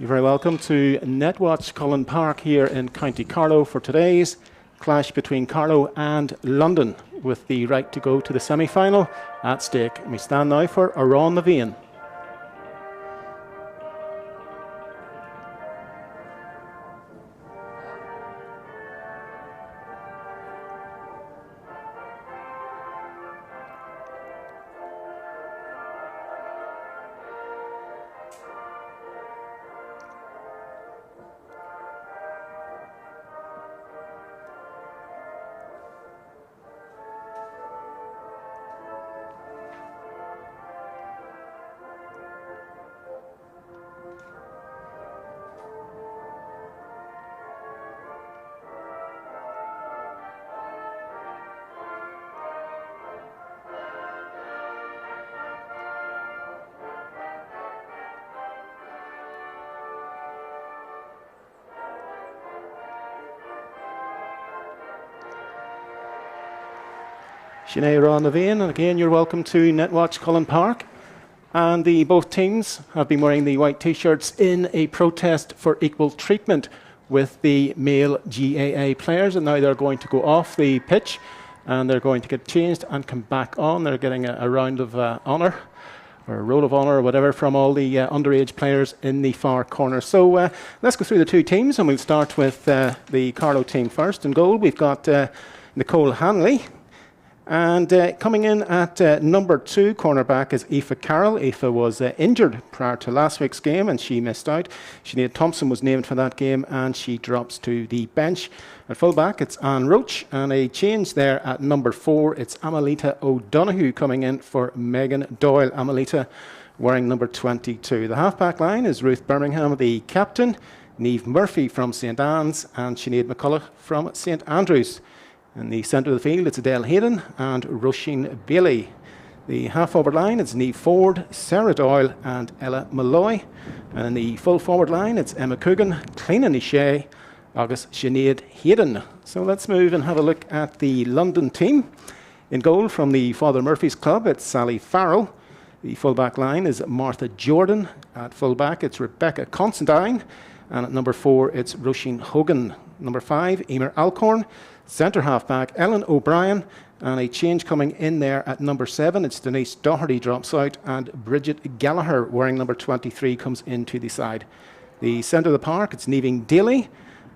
You're very welcome to Netwatch Cullen Park here in County Carlow for today's clash between Carlow and London, with the right to go to the semi-final at stake. We stand now for Aron Levine. Sinead Aron Levine, and again you're welcome to Netwatch Cullen Park. And both teams have been wearing the white t-shirts in a protest for equal treatment with the male GAA players, and now they're going to go off the pitch and they're going to get changed and come back on. They're getting a round of honour, or a roll of honour, or whatever, from all the underage players in the far corner. So let's go through the two teams, and we'll start with the Carlow team first. In goal we've got Nicole Hanley. And coming in at number 2 cornerback is Aoife Carroll. Aoife was injured prior to last week's game and she missed out. Sinead Thompson was named for that game and she drops to the bench. At fullback it's Anne Roach, and a change there at number 4 it's Amelita O'Donoghue coming in for Megan Doyle. Amelita wearing number 22. The halfback line is Ruth Birmingham, the captain, Niamh Murphy from St Anne's, and Sinead McCullough from St Andrews. In the centre of the field, it's Adele Hayden and Roisin Bailey. The half-forward line, it's Niamh Ford, Sarah Doyle and Ella Malloy. And in the full-forward line, it's Emma Coogan, Cliona Nishay, August Sinead Hayden. So let's move and have a look at the London team. In goal from the Father Murphy's Club, it's Sally Farrell. The full-back line is Martha Jordan. At full-back, it's Rebecca Constantine. And at number 4, it's Roisin Hogan. Number 5, Emer Alcorn. Centre half-back, Ellen O'Brien, and a change coming in there at number 7. It's Denise Doherty drops out, and Bridget Gallagher, wearing number 23, comes into the side. The centre of the park, it's Niamh Daly,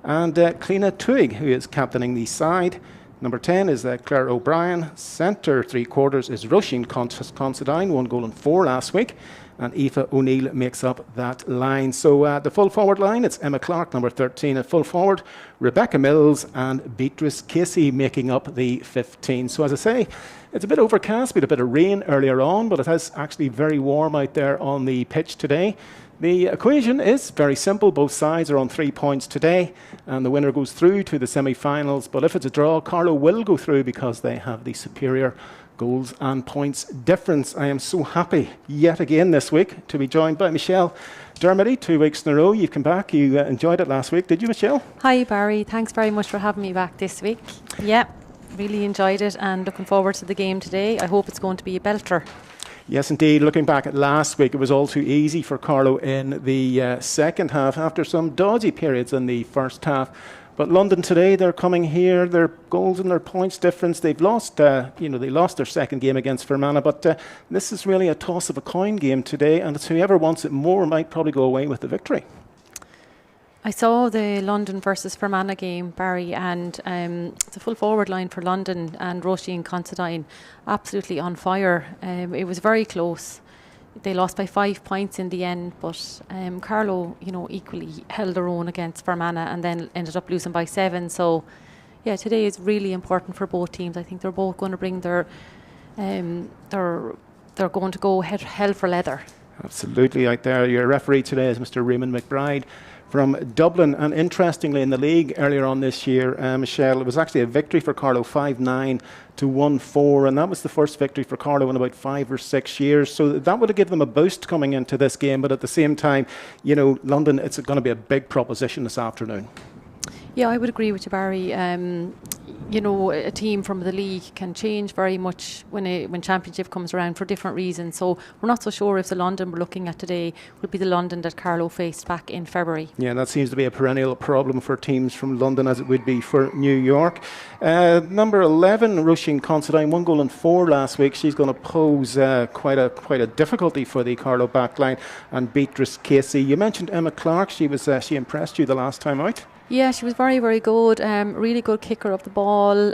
and Cliona Tuig, who is captaining the side. Number 10 is Claire O'Brien. Centre 3/4 is Roisin Considine, 1 goal and 4 last week. And Aoife O'Neill makes up that line. So the full forward line, it's Emma Clark, number 13 at full forward, Rebecca Mills and Beatrice Casey making up the 15. So as I say, it's a bit overcast, we had a bit of rain earlier on, but it is actually very warm out there on the pitch today. The equation is very simple. Both sides are on 3 points today, and the winner goes through to the semi-finals. But if it's a draw, Carlow will go through because they have the superior goals and points difference. I am so happy yet again this week to be joined by Michelle Dermody. 2 weeks in a row you've come back. You enjoyed it last week, did you, Michelle? Hi Barry, thanks very much for having me back this week. Yeah, really enjoyed it and looking forward to the game today. I hope it's going to be a belter. Yes, indeed. Looking back at last week, it was all too easy for Carlow in the second half after some dodgy periods in the first half. But London today, they're coming here, their goals and their points difference. They've lost, they lost their second game against Fermanagh, but this is really a toss of a coin game today, and it's whoever wants it more might probably go away with the victory. I saw the London versus Fermanagh game, Barry, and the full forward line for London and Roisin Considine absolutely on fire. It was very close. They lost by 5 points in the end, but Carlow, equally held their own against Fermanagh and then ended up losing by 7. So, yeah, today is really important for both teams. I think they're both going to bring they're going to go hell for leather. Absolutely, out there. Your referee today is Mr. Raymond McBride from Dublin, and interestingly in the league earlier on this year, Michelle, it was actually a victory for Carlow, 5-9 to 1-4, and that was the first victory for Carlow in about 5 or 6 years, so that would have given them a boost coming into this game. But at the same time, London, it's going to be a big proposition this afternoon. Yeah, I would agree with you, Barry. you know, a team from the league can change very much when championship comes around for different reasons. So we're not so sure if the London we're looking at today will be the London that Carlow faced back in February. Yeah, that seems to be a perennial problem for teams from London, as it would be for New York. Number 11, Roisin Considine, 1 goal and 4 last week. She's going to pose quite a difficulty for the Carlow backline. And Beatrice Casey, you mentioned Emma Clark. She impressed you the last time out? Yeah, she was very, very good. Really good kicker of the ball,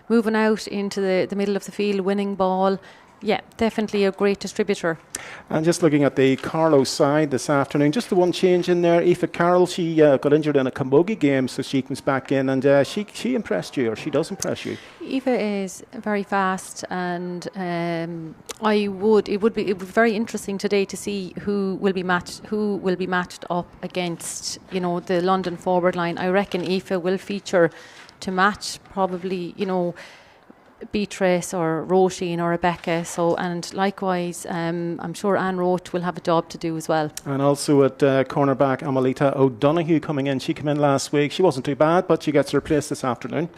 moving out into the middle of the field, winning ball. Yeah, definitely a great distributor. And just looking at the Carlow side this afternoon, just the one change in there. Aoife Carroll, she got injured in a camogie game, so she comes back in, and she impressed you, or she does impress you. Aoife is very fast, and it would be very interesting today to see who will be matched up against, you know, the London forward line. I reckon Aoife will feature to match probably, you know, Beatrice or Roisin or Rebecca. So, and likewise, I'm sure Anne Roach will have a job to do as well. And also at cornerback, Amelita O'Donoghue coming in. She came in last week. She wasn't too bad, but she gets replaced this afternoon.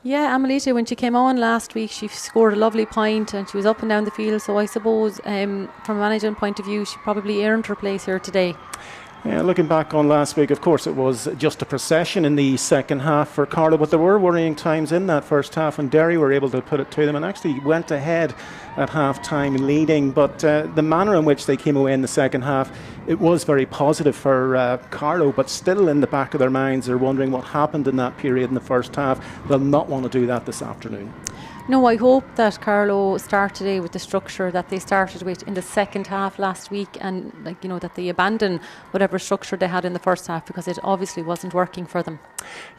Yeah, Amelita, when she came on last week, she scored a lovely point and she was up and down the field. So I suppose from a management point of view, she probably earned her place here today. Yeah, looking back on last week, of course, it was just a procession in the second half for Carlow, but there were worrying times in that first half, and Derry were able to put it to them and actually went ahead at half-time leading. But the manner in which they came away in the second half, it was very positive for Carlow, but still in the back of their minds, they're wondering what happened in that period in the first half. They'll not want to do that this afternoon. No, I hope that Carlow start today with the structure that they started with in the second half last week, and that they abandon whatever structure they had in the first half, because it obviously wasn't working for them.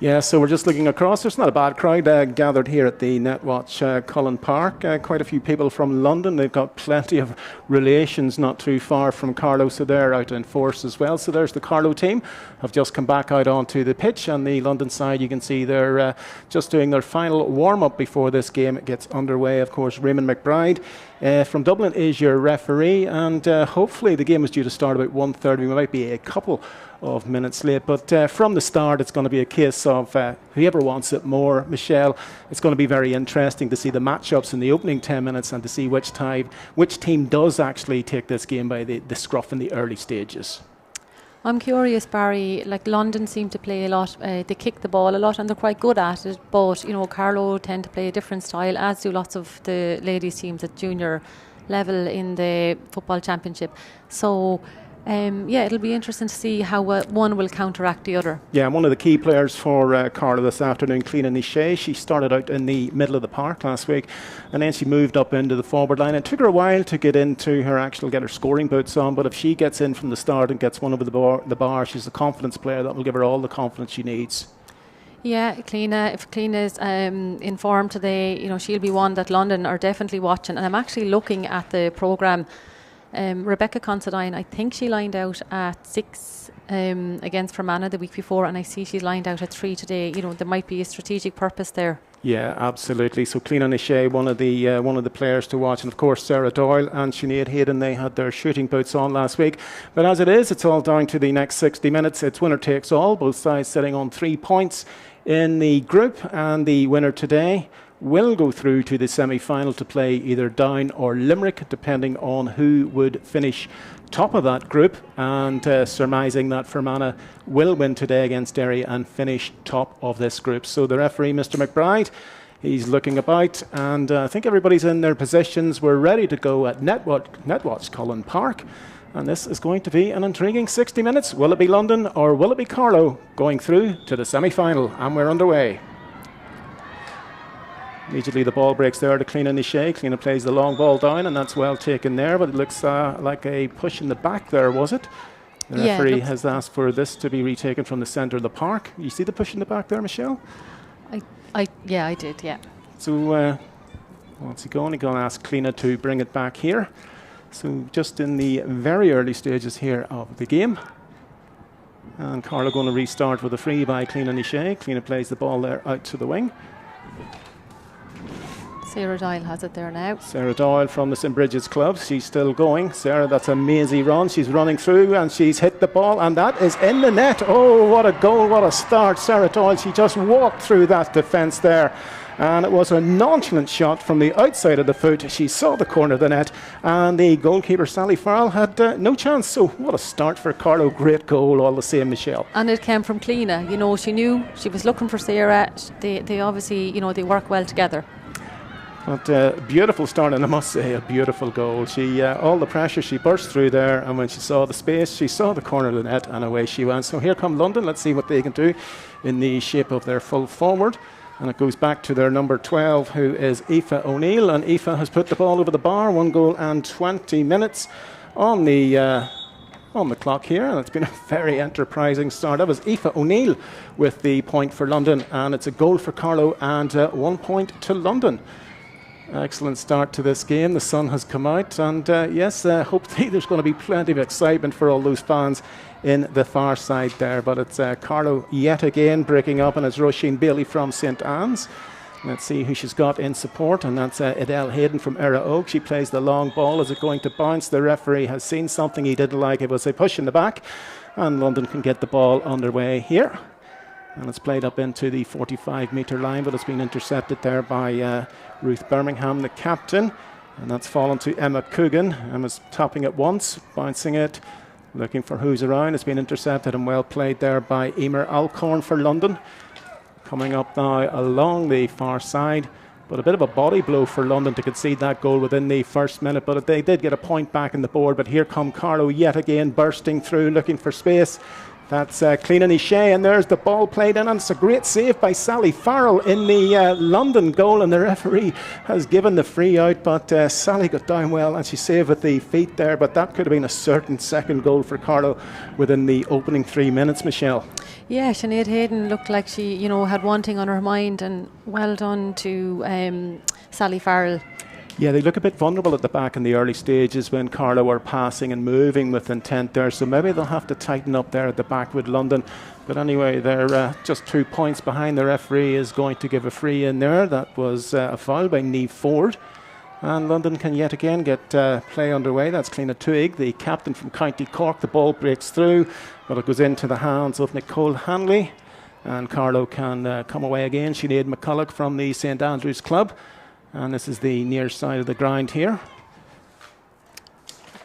Yeah, so we're just looking across. There's not a bad crowd gathered here at the Netwatch Cullen Park. Quite a few people from London. They've got plenty of relations not too far from Carlow, so they're out in force as well. So there's the Carlow team. Have just come back out onto the pitch. On the London side, you can see they're just doing their final warm-up before this game gets underway. Of course, Raymond McBride from Dublin is your referee, and hopefully the game is due to start about 1:30. We might be a couple of minutes late, but from the start it's going to be a case of whoever wants it more. Michelle, it's going to be very interesting to see the matchups in the opening 10 minutes and to see which team does actually take this game by the scruff in the early stages. I'm curious, Barry, like London seem to play a lot, they kick the ball a lot and they're quite good at it, but Carlow tend to play a different style, as do lots of the ladies teams at junior level in the football championship. So it'll be interesting to see how one will counteract the other. Yeah, one of the key players for Carlow this afternoon, Cliona Nichet, she started out in the middle of the park last week, and then she moved up into the forward line. It took her a while to get into get her scoring boots on, but if she gets in from the start and gets one over the bar, she's a confidence player that will give her all the confidence she needs. Yeah, Cliona, if Cliona's in form today, she'll be one that London are definitely watching. And I'm actually looking at the programme. Rebecca Considine, I think she lined out at 6 against Fermanagh the week before, and I see she's lined out at 3 today. There might be a strategic purpose there. Yeah, absolutely. So Cliona Nichet, one of the players to watch, and of course Sarah Doyle and Sinead Hayden, they had their shooting boots on last week. But as it is, it's all down to the next 60 minutes. It's winner takes all, both sides sitting on 3 points in the group, and the winner today will go through to the semi-final to play either Down or Limerick, depending on who would finish top of that group, and surmising that Fermanagh will win today against Derry and finish top of this group. So the referee, Mr. McBride, he's looking about, and I think everybody's in their positions. We're ready to go at Netwatch Cullen Park, and this is going to be an intriguing 60 minutes. Will it be London or will it be Carlow going through to the semi-final? And we're underway. Immediately the ball breaks there to Cliona Nichet. Cliona plays the long ball down, and that's well taken there, but it looks like a push in the back there, was it? The referee has asked for this to be retaken from the centre of the park. You see the push in the back there, Michelle? I did, yeah. So what's he going? He's going to ask Cliona to bring it back here. So just in the very early stages here of the game. And Carlow going to restart with a free by Cliona Nichet. Cliona plays the ball there out to the wing. Sarah Doyle has it there now. Sarah Doyle from the St Bridget's Club. She's still going. Sarah, that's a mazy run. She's running through and she's hit the ball, and that is in the net. Oh, what a goal, what a start. Sarah Doyle, she just walked through that defence there. And it was a nonchalant shot from the outside of the foot. She saw the corner of the net, and the goalkeeper, Sally Farrell, had no chance. So what a start for Carlow. Great goal all the same, Michelle. And it came from Cliona. You know, she knew she was looking for Sarah. They obviously, you know, they work well together. But beautiful start, and I must say a beautiful goal. She all the pressure, she burst through there, and when she saw the space, she saw the corner of the net, and away she went. So here come London. Let's see what they can do in the shape of their full forward. And it goes back to their number 12, who is Aoife O'Neill. And Aoife has put the ball over the bar. 1 goal and 20 minutes on the clock here. And it's been a very enterprising start. That was Aoife O'Neill with the point for London. And it's a goal for Carlow and 1 point to London. Excellent start to this game. The sun has come out. And yes, hopefully there's going to be plenty of excitement for all those fans in the far side there. But it's Carlow yet again breaking up, and it's Roisin Bailey from St Anne's. Let's see who she's got in support, and that's Adele Hayden from Era Oak. She plays the long ball. Is it going to bounce? The referee has seen something he didn't like. It was a push in the back, and London can get the ball underway here. And it's played up into the 45-metre line, but it's been intercepted there by Ruth Birmingham, the captain. And that's fallen to Emma Coogan. Emma's tapping it once, bouncing it, looking for who's around. It's been intercepted and well played there by Emer Alcorn for London. Coming up now along the far side, but a bit of a body blow for London to concede that goal within the first minute. But they did get a point back in the board. But here come Carlow yet again, bursting through, looking for space. That's Cliona Nichet, and there's the ball played in, and it's a great save by Sally Farrell in the London goal, and the referee has given the free out, but Sally got down well and she saved with the feet there. But that could have been a certain second goal for Carlow within the opening 3 minutes, Michelle. Yeah, Sinead Hayden looked like she, you know, had one thing on her mind, and well done to Sally Farrell. Yeah, they look a bit vulnerable at the back in the early stages when Carlow are passing and moving with intent there. So maybe they'll have to tighten up there at the back with London. But anyway, they're just 2 points behind. The referee is going to give a free in there. That was a foul by Niamh Ford. And London can yet again get play underway. That's Cliona Tuig, the captain from County Cork. The ball breaks through, but it goes into the hands of Nicole Hanley. And Carlow can come away again. Sinead McCulloch from the St Andrews Club. And this is the near side of the ground here.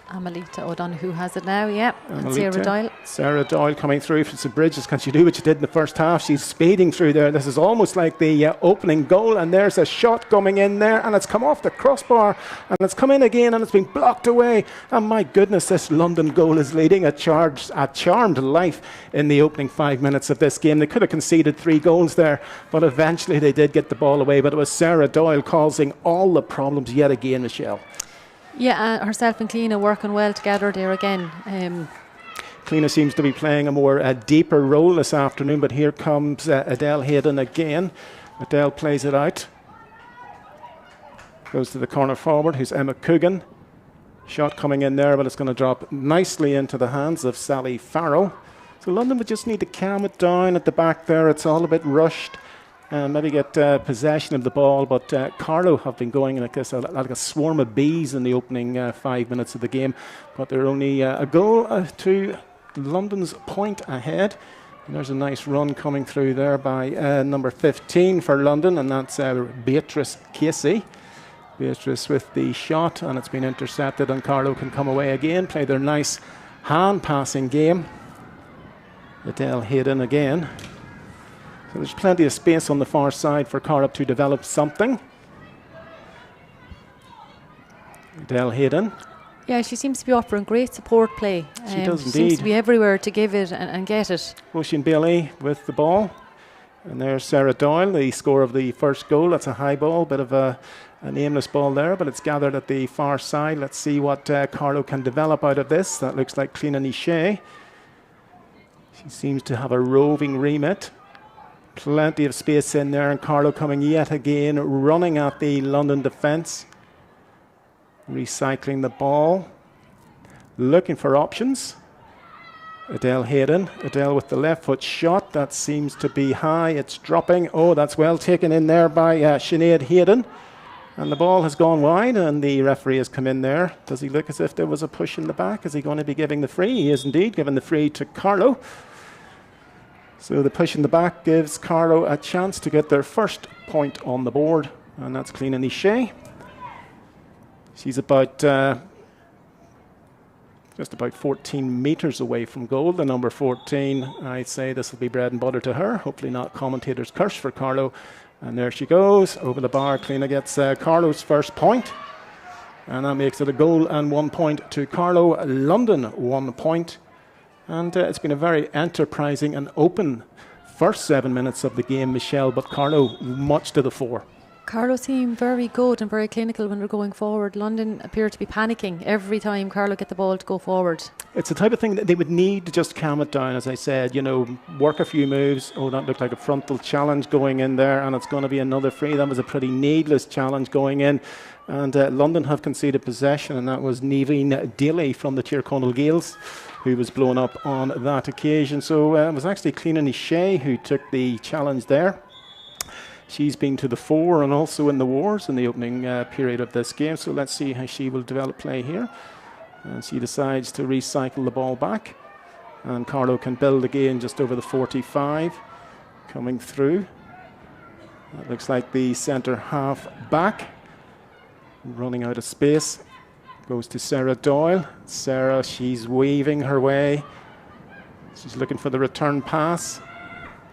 Amelita O'Donoghue has it now, yeah. And Sarah Doyle. Sarah Doyle coming through from St Bridget's. Can she do what she did in the first half? She's speeding through there. This is almost like the opening goal, and there's a shot coming in there, and it's come off the crossbar, and it's come in again, and it's been blocked away. And my goodness, this London goal is leading a charmed life in the opening 5 minutes of this game. They could have conceded 3 goals there, but eventually they did get the ball away. But it was Sarah Doyle causing all the problems yet again, Michelle. Yeah, herself and Cliona working well together there again. Cliona seems to be playing a more deeper role this afternoon, but here comes Adele Hayden again. Adele plays it out. Goes to the corner forward, who's Emma Coogan. Shot coming in there, but it's going to drop nicely into the hands of Sally Farrell. So London would just need to calm it down at the back there. It's all a bit rushed. Maybe get possession of the ball, but Carlow have been going like this, like a swarm of bees in the opening 5 minutes of the game. But they're only a goal to London's point ahead. And there's a nice run coming through there by number 15 for London, and that's Beatrice Casey. Beatrice with the shot, and it's been intercepted, and Carlow can come away again, play their nice hand-passing game. Adele Hayden again. So there's plenty of space on the far side for Carlow to develop something. Adele Hayden. Yeah, she seems to be offering great support play. She does she indeed. Seems to be everywhere to give it and get it. Roisin Bailey with the ball. And there's Sarah Doyle, the scorer of the first goal. That's a high ball, bit of an aimless ball there, but it's gathered at the far side. Let's see what Carlow can develop out of this. That looks like Cliona Nichet. She seems to have a roving remit. Plenty of space in there, and Carlow coming yet again, running at the London defence. Recycling the ball. Looking for options. Adele Hayden. Adele with the left foot shot. That seems to be high. It's dropping. Oh, that's well taken in there by Sinead Hayden. And the ball has gone wide, and the referee has come in there. Does he look as if there was a push in the back? Is he going to be giving the free? He is indeed giving the free to Carlow. So the push in the back gives Carlow a chance to get their first point on the board, and that's Cliona Ní Sé. She's about just about 14 metres away from goal, the number 14. I'd say this will be bread and butter to her. Hopefully not commentator's curse for Carlow. And there she goes, over the bar. Cliona gets Carlow's first point. And that makes it a goal and 1 point to Carlow. London 1 point. And it's been a very enterprising and open first 7 minutes of the game, Michelle, but Carlow much to the fore. Carlow seem very good and very clinical when they're going forward. London appear to be panicking every time Carlow get the ball to go forward. It's the type of thing that they would need to just calm it down, as I said, you know, work a few moves. Oh, that looked like a frontal challenge going in there, and it's going to be another free. That was a pretty needless challenge going in. And London have conceded possession, and that was Niamh Daly from the Tyrconnell Gales who was blown up on that occasion. So it was actually Cliona Ní Sé who took the challenge there. She's been to the fore and also in the wars in the opening period of this game. So let's see how she will develop play here. And she decides to recycle the ball back. And Carlow can build again just over the 45. Coming through. That looks like the centre half back. Running out of space. Goes to Sarah Doyle. Sarah, she's weaving her way. She's looking for the return pass.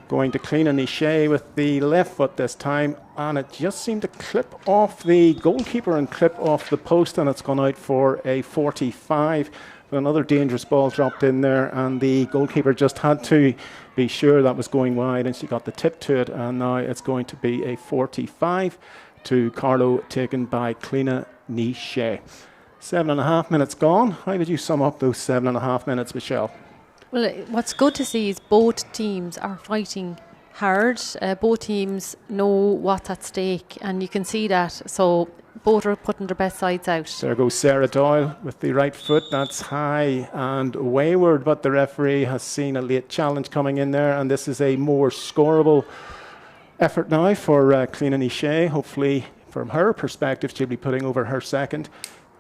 Going to Cliona Ní Sé with the left foot this time, and it just seemed to clip off the goalkeeper and clip off the post, and it's gone out for a 45. But another dangerous ball dropped in there, and the goalkeeper just had to be sure that was going wide, and she got the tip to it, and now it's going to be a 45 to Carlow, taken by Cliona Ní Sé. 7.5 minutes gone. How would you sum up those 7.5 minutes, Michelle? Well, what's good to see is both teams are fighting hard. Both teams know what's at stake, and you can see that. So both are putting their best sides out. There goes Sarah Doyle with the right foot. That's high and wayward, but the referee has seen a late challenge coming in there, and this is a more scoreable effort now for Cliona Ní Sé. Hopefully, from her perspective, she'll be putting over her second.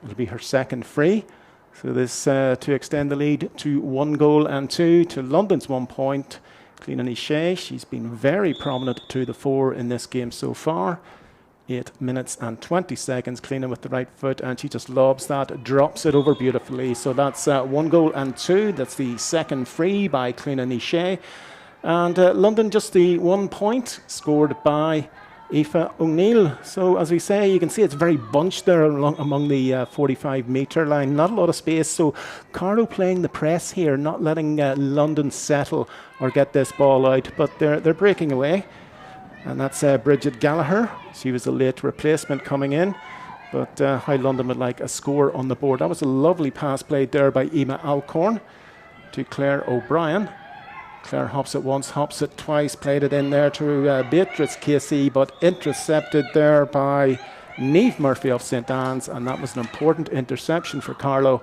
It'll be her second free. So this to extend the lead to 1 goal and 2 to London's 1 point. Cliona Ní Sé, she's been very prominent to the fore in this game so far. 8 minutes and 20 seconds. Cliona with the right foot, and she just lobs that, drops it over beautifully. So that's 1 goal and 2. That's the second free by Cliona Ní Sé. And London just the 1 point scored by Aoife O'Neill. So as we say, you can see it's very bunched there among the 45-metre line. Not a lot of space. So Carlow playing the press here, not letting London settle or get this ball out. But they're breaking away. And that's Bridget Gallagher. She was a late replacement coming in. But how London would like a score on the board. That was a lovely pass played there by Emma Alcorn to Claire O'Brien. Claire hops it once, hops it twice, played it in there to Beatrice Casey, but intercepted there by Niamh Murphy of St Anne's, and that was an important interception for Carlow.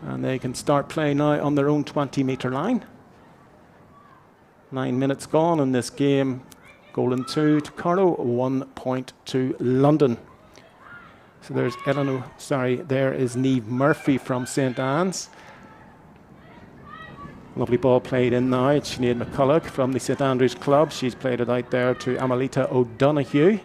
And they can start playing now on their own 20-metre line. 9 minutes gone in this game. Goal and 2 to Carlow, 1 point to London. So there is Niamh Murphy from St Anne's. Lovely ball played in now. It's Sinead McCulloch from the St Andrews Club. She's played it out there to Amelita O'Donoghue.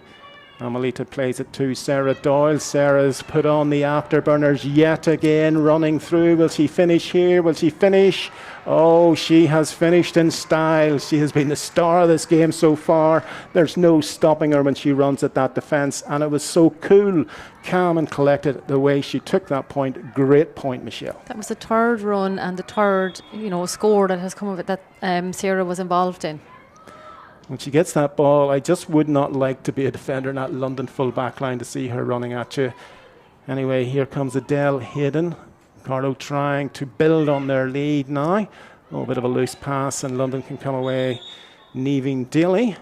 Amelita plays it to Sarah Doyle. Sarah's put on the afterburners yet again, running through. Will she finish here? Will she finish? Oh, she has finished in style. She has been the star of this game so far. There's no stopping her when she runs at that defence. And it was so cool, calm and collected the way she took that point. Great point, Michelle. That was the third run and the third, score that has come of it that Sarah was involved in. When she gets that ball, I just would not like to be a defender in that London full back line to see her running at you. Anyway, here comes Adele Hayden. Carlow trying to build on their lead now. A little bit of a loose pass, and London can come away. Niamh Daly.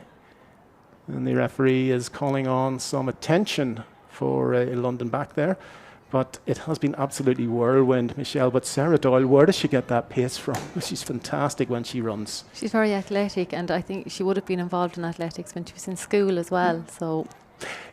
And the referee is calling on some attention for London back there. But it has been absolutely whirlwind, Michelle. But Sarah Doyle, where does she get that pace from? She's fantastic when she runs. She's very athletic, and I think she would have been involved in athletics when she was in school as well. So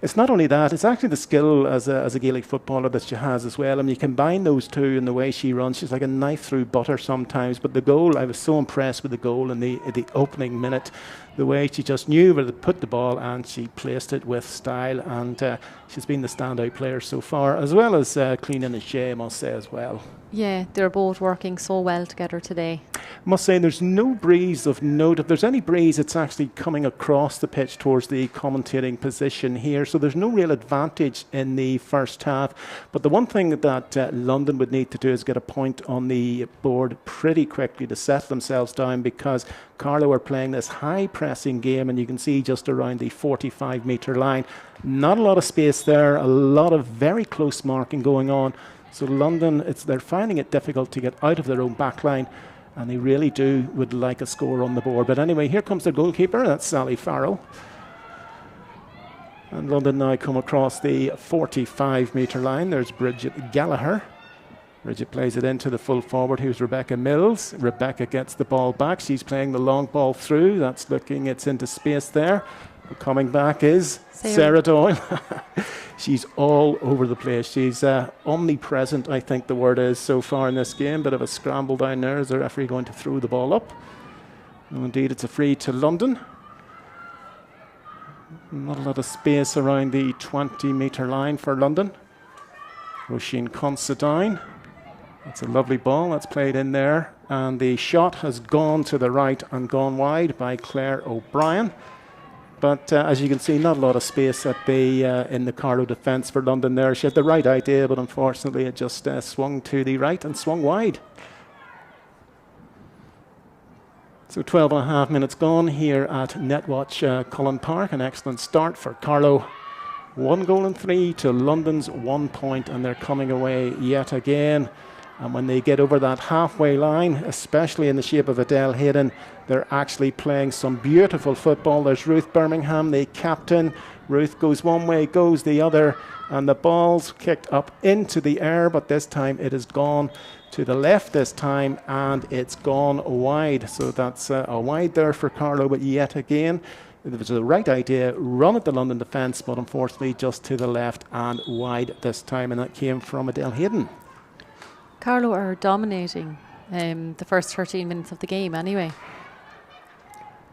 It's not only that, it's actually the skill as a Gaelic footballer that she has as well. I mean, you combine those two in the way she runs. She's like a knife through butter sometimes. But the goal, I was so impressed with the goal in the opening minute. The way she just knew where to put the ball and she placed it with style. And she's been the standout player so far, as well as Cleanan and Shea, I must say, as well. Yeah, they're both working so well together today. I must say there's no breeze of note. If there's any breeze, it's actually coming across the pitch towards the commentating position here. So there's no real advantage in the first half. But the one thing that London would need to do is get a point on the board pretty quickly to settle themselves down, because Carlow are playing this high pressing game, and you can see just around the 45-metre line. Not a lot of space there, a lot of very close marking going on. So London, they're finding it difficult to get out of their own back line, and they really would like a score on the board. But anyway, here comes their goalkeeper, that's Sally Farrell. And London now come across the 45-metre line. There's Bridget Gallagher. Bridget plays it into the full forward, who's Rebecca Mills. Rebecca gets the ball back. She's playing the long ball through. It's into space there. But coming back is Sarah Doyle. She's all over the place. She's omnipresent, I think the word is, so far in this game. Bit of a scramble down there. Is the referee going to throw the ball up? No, indeed, it's a free to London. Not a lot of space around the 20-metre line for London. Roisin Considine. That's a lovely ball. That's played in there. And the shot has gone to the right and gone wide by Claire O'Brien. But as you can see, not a lot of space at in the Carlow defence for London there. She had the right idea, but unfortunately it just swung to the right and swung wide. So 12 and a half minutes gone here at Netwatch Cullen Park. An excellent start for Carlow. 1-3 to London's 1 point, and they're coming away yet again. And when they get over that halfway line, especially in the shape of Adele Hayden, they're actually playing some beautiful football. There's Ruth Birmingham, the captain. Ruth goes one way, goes the other, and the ball's kicked up into the air, but this time it has gone to the left this time, and it's gone wide. So that's a wide there for Carlow, but yet again, it was the right idea, run at the London defence, but unfortunately just to the left and wide this time, and that came from Adele Hayden. Carlow are dominating the first 13 minutes of the game anyway.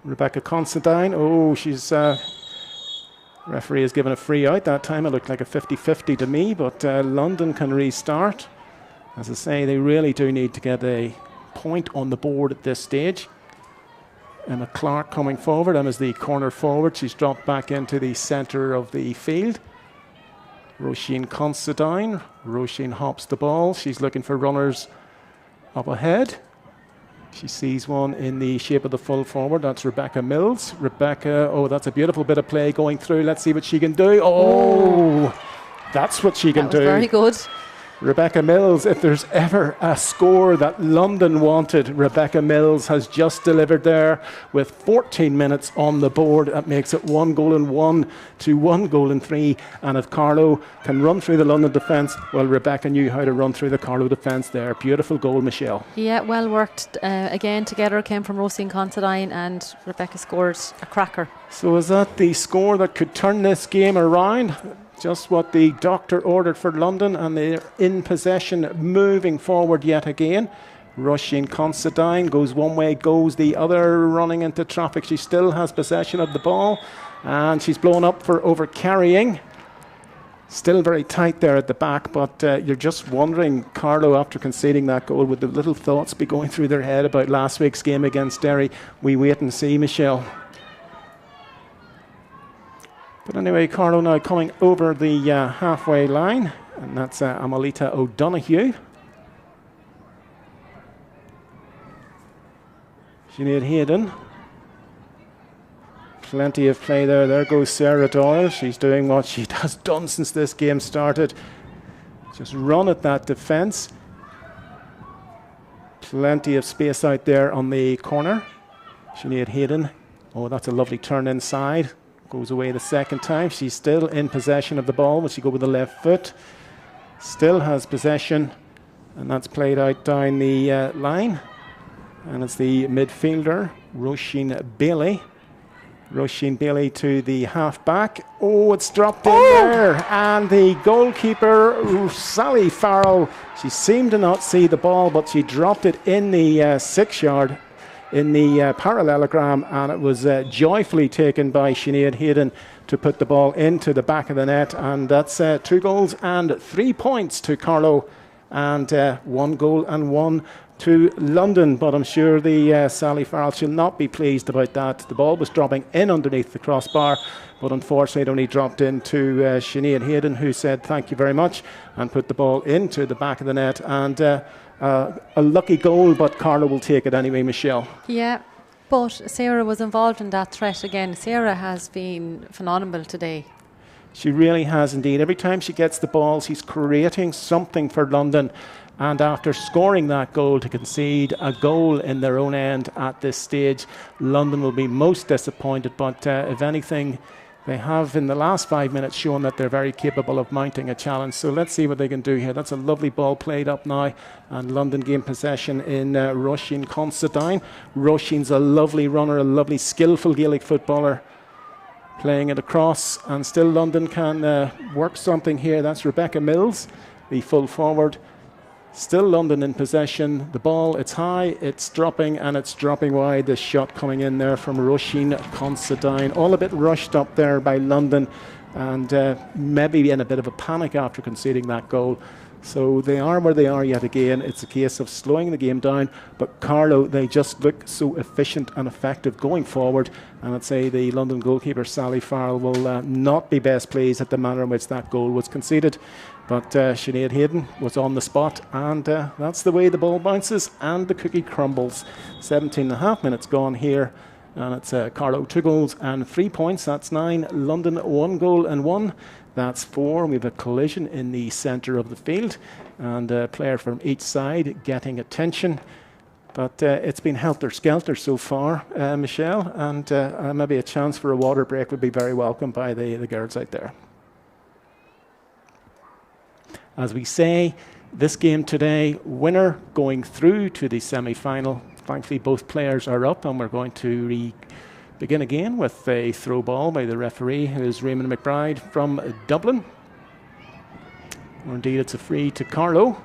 Rebecca Considine, she's referee has given a free out that time. It looked like a 50-50 to me, but London can restart. As I say, they really do need to get a point on the board at this stage. Emma Clark coming forward. Emma's the corner forward. She's dropped back into the centre of the field. Roisin Considine. Roisin hops the ball. She's looking for runners up ahead. She sees one in the shape of the full forward. That's Rebecca Mills. Rebecca, that's a beautiful bit of play going through. Let's see what she can do. That's what she can do. Very good. Rebecca Mills, if there's ever a score that London wanted, Rebecca Mills has just delivered there with 14 minutes on the board. That makes it 1-1 to 1-3. And if Carlow can run through the London defence, well, Rebecca knew how to run through the Carlow defence there. Beautiful goal, Michelle. Yeah, well worked. Again, together came from Roisin Considine, and Rebecca scored a cracker. So is that the score that could turn this game around? Just what the doctor ordered for London, and they're in possession, moving forward yet again. Roisin Considine goes one way, goes the other, running into traffic. She still has possession of the ball, and she's blown up for over-carrying. Still very tight there at the back, but you're just wondering, Carlow, after conceding that goal, would the little thoughts be going through their head about last week's game against Derry? We wait and see, Michelle. But anyway, Carlow now coming over the halfway line, and that's Amelita O'Donoghue. Sinead Hayden. Plenty of play there. There goes Sarah Doyle. She's doing what she has done since this game started. Just run at that defence. Plenty of space out there on the corner. Sinead Hayden. That's a lovely turn inside. Goes away the second time. She's still in possession of the ball. Will she go with the left foot? Still has possession, and that's played out down the line. And it's the midfielder, Roisin Bailey. Roisin Bailey to the half-back. Oh, it's dropped in there. And the goalkeeper, Sally Farrell, she seemed to not see the ball, but she dropped it in the 6-yard in the parallelogram, and it was joyfully taken by Sinead Hayden to put the ball into the back of the net. And that's 2 goals and 3 points to Carlow, and 1 goal and 1 to London. But I'm sure the Sally Farrell, she'll not be pleased about that. The ball was dropping in underneath the crossbar, but unfortunately it only dropped into Sinead Hayden, who said thank you very much and put the ball into the back of the net. And a lucky goal, but Carlow will take it anyway, Michelle. Yeah, but Sarah was involved in that threat again. Sarah has been phenomenal today. She really has indeed. Every time she gets the ball, she's creating something for London. And after scoring that goal, to concede a goal in their own end at this stage, London will be most disappointed. But if anything, they have in the last 5 minutes shown that they're very capable of mounting a challenge. So let's see what they can do here. That's a lovely ball played up now, and London gain possession in Roisin Considine. Roisin's a lovely runner, a lovely skillful Gaelic footballer, playing it across, and still London can work something here. That's Rebecca Mills, the full forward. Still London in possession. The ball, it's high, it's dropping, and it's dropping wide. The shot coming in there from Roisin Considine. All a bit rushed up there by London, and maybe in a bit of a panic after conceding that goal. So they are where they are yet again. It's a case of slowing the game down. But Carlow, they just look so efficient and effective going forward. And I'd say the London goalkeeper, Sally Farrell, will not be best pleased at the manner in which that goal was conceded. But Sinead Hayden was on the spot, and that's the way the ball bounces and the cookie crumbles. 17.5 minutes gone here, and it's Carlow 2 goals and 3 points. That's 9. London 1 goal and 1. That's 4. We have a collision in the centre of the field, and a player from each side getting attention. But it's been helter-skelter so far, Michelle, and maybe a chance for a water break would be very welcome by the girls out there. As we say, this game today, winner going through to the semi-final. Thankfully, both players are up, and we're going to begin again with a throw ball by the referee, who is Raymond McBride from Dublin. Or indeed, it's a free to Carlow,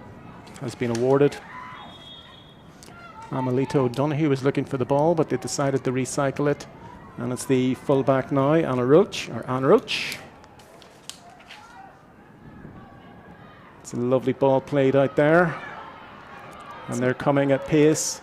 has been awarded. Amelita O'Donoghue was looking for the ball, but they decided to recycle it. And it's the full-back now, Anna Roach. It's a lovely ball played out there. And they're coming at pace.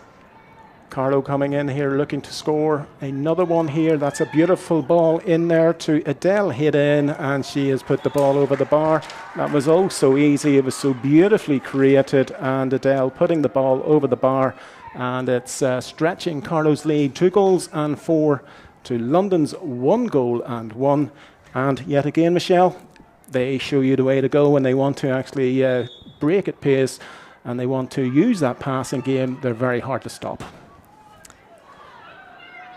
Carlow coming in here looking to score. Another one here. That's a beautiful ball in there to Adele Hayden, and she has put the ball over the bar. That was oh so easy. It was so beautifully created, and Adele putting the ball over the bar, and it's stretching Carlow's lead. 2 goals and 4 to London's 1 goal and 1. And yet again, Michelle, they show you the way to go when they want to actually break at pace, and they want to use that passing game. They're very hard to stop.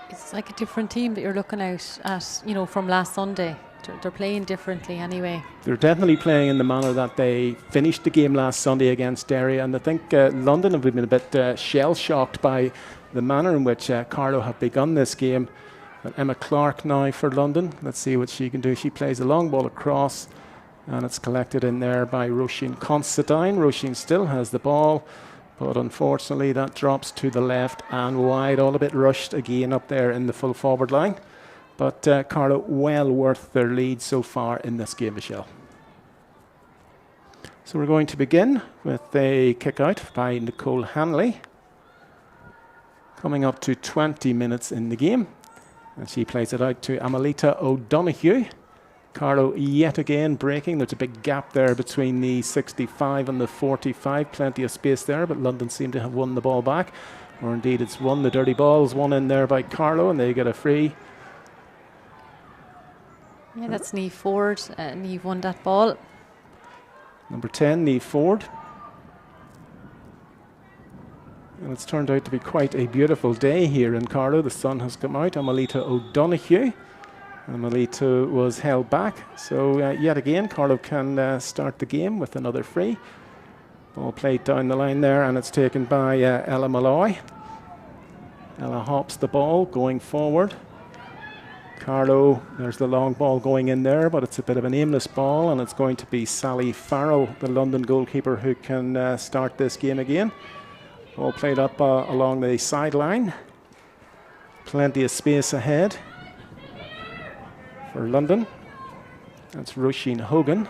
It's like a different team that you're looking at, you know, from last Sunday. They're playing differently anyway. They're definitely playing in the manner that they finished the game last Sunday against Derry, and I think London have been a bit shell-shocked by the manner in which Carlow have begun this game. And Emma Clark now for London. Let's see what she can do. She plays a long ball across, and it's collected in there by Roisin Considine. Roisin still has the ball, but unfortunately that drops to the left and wide, all a bit rushed again up there in the full forward line. But Carlow well worth their lead so far in this game, Michelle. So we're going to begin with a kick out by Nicole Hanley. Coming up to 20 minutes in the game. And she plays it out to Amelita O'Donoghue. Carlow yet again breaking. There's a big gap there between the 65 and the 45. Plenty of space there, but London seem to have won the ball back. Or indeed it's won. The dirty ball's won in there by Carlow, and they get a free. Yeah, that's Niamh Ford. Niamh won that ball. Number 10, Niamh Ford. And it's turned out to be quite a beautiful day here in Carlow. The sun has come out. Amelita O'Donoghue. Amelita was held back. So yet again, Carlow can start the game with another free. Ball played down the line there, and it's taken by Ella Malloy. Ella hops the ball going forward. Carlow, there's the long ball going in there, but it's a bit of an aimless ball, and it's going to be Sally Farrell, the London goalkeeper, who can start this game again. Ball played up along the sideline. Plenty of space ahead for London. That's Roisin Hogan.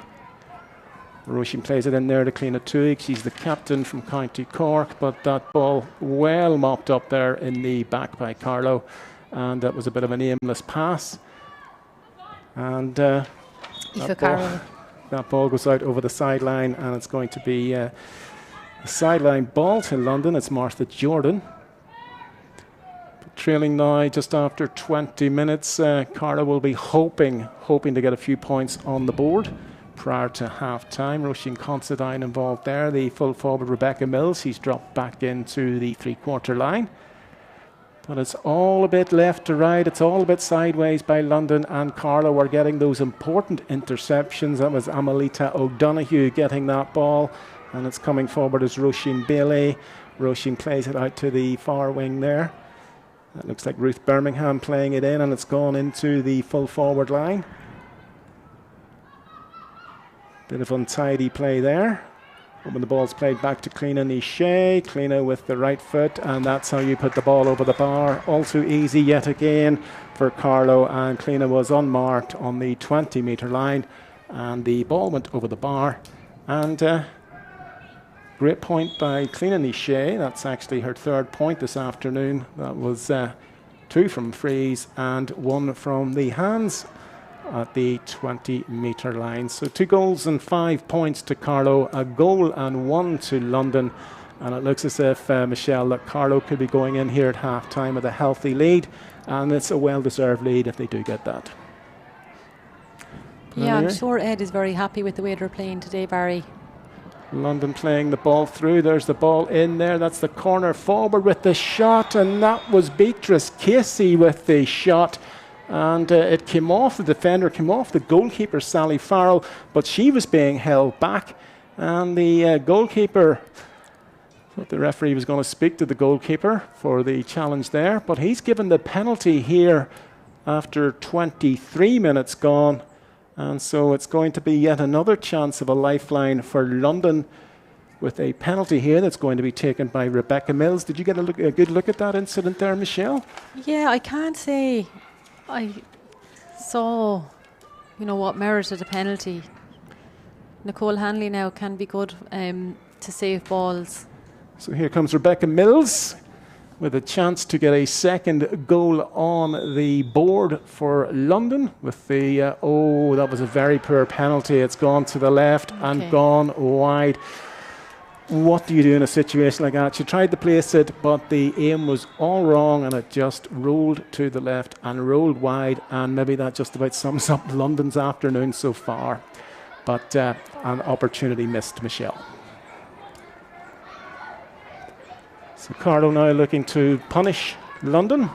Roisin plays it in there to Cliona Tuig. She's the captain from County Cork, but that ball well mopped up there in the back by Carlow, and that was a bit of an aimless pass. And that ball goes out over the sideline, and it's going to be a sideline ball to London. It's Martha Jordan. Trailing now just after 20 minutes. Carlow will be hoping to get a few points on the board prior to half-time. Roisin Considine involved there. The full forward Rebecca Mills, he's dropped back into the three-quarter line. But it's all a bit left to right. It's all a bit sideways by London, and Carlow are getting those important interceptions. That was Amelita O'Donoghue getting that ball, and it's coming forward as Roisin Bailey. Roisin plays it out to the far wing there. That looks like Ruth Birmingham playing it in, and it's gone into the full forward line. Bit of untidy play there. But when the ball's played back to Cliona Nishay, Cliona with the right foot, and that's how you put the ball over the bar. All too easy yet again for Carlow, and Cliona was unmarked on the 20-metre line, and the ball went over the bar. And great point by Cliona Nishay. That's actually her third point this afternoon. That was 2 from frees and 1 from the hands at the 20-metre line. So 2 goals and 5 points to Carlow, a goal and 1 to London. And it looks as if, Michelle, that Carlow could be going in here at half-time with a healthy lead. And it's a well-deserved lead if they do get that. Yeah, I'm sure Ed is very happy with the way they're playing today, Barry. London playing the ball through. There's the ball in there. That's the corner forward with the shot. And that was Beatrice Casey with the shot. And it came off the defender, came off the goalkeeper, Sally Farrell, but she was being held back. And the goalkeeper, thought the referee was going to speak to the goalkeeper for the challenge there, but he's given the penalty here after 23 minutes gone. And so it's going to be yet another chance of a lifeline for London with a penalty here that's going to be taken by Rebecca Mills. Did you get a good look at that incident there, Michelle? Yeah, I can't say I saw, what merited a penalty. Nicole Hanley now can be good to save balls. So here comes Rebecca Mills with a chance to get a second goal on the board for London with the, that was a very poor penalty. It's gone to the left and gone wide. What do you do in a situation like that? She tried to place it, but the aim was all wrong, and it just rolled to the left and rolled wide, and maybe that just about sums up London's afternoon so far. But an opportunity missed, Michelle. So Carlow now looking to punish London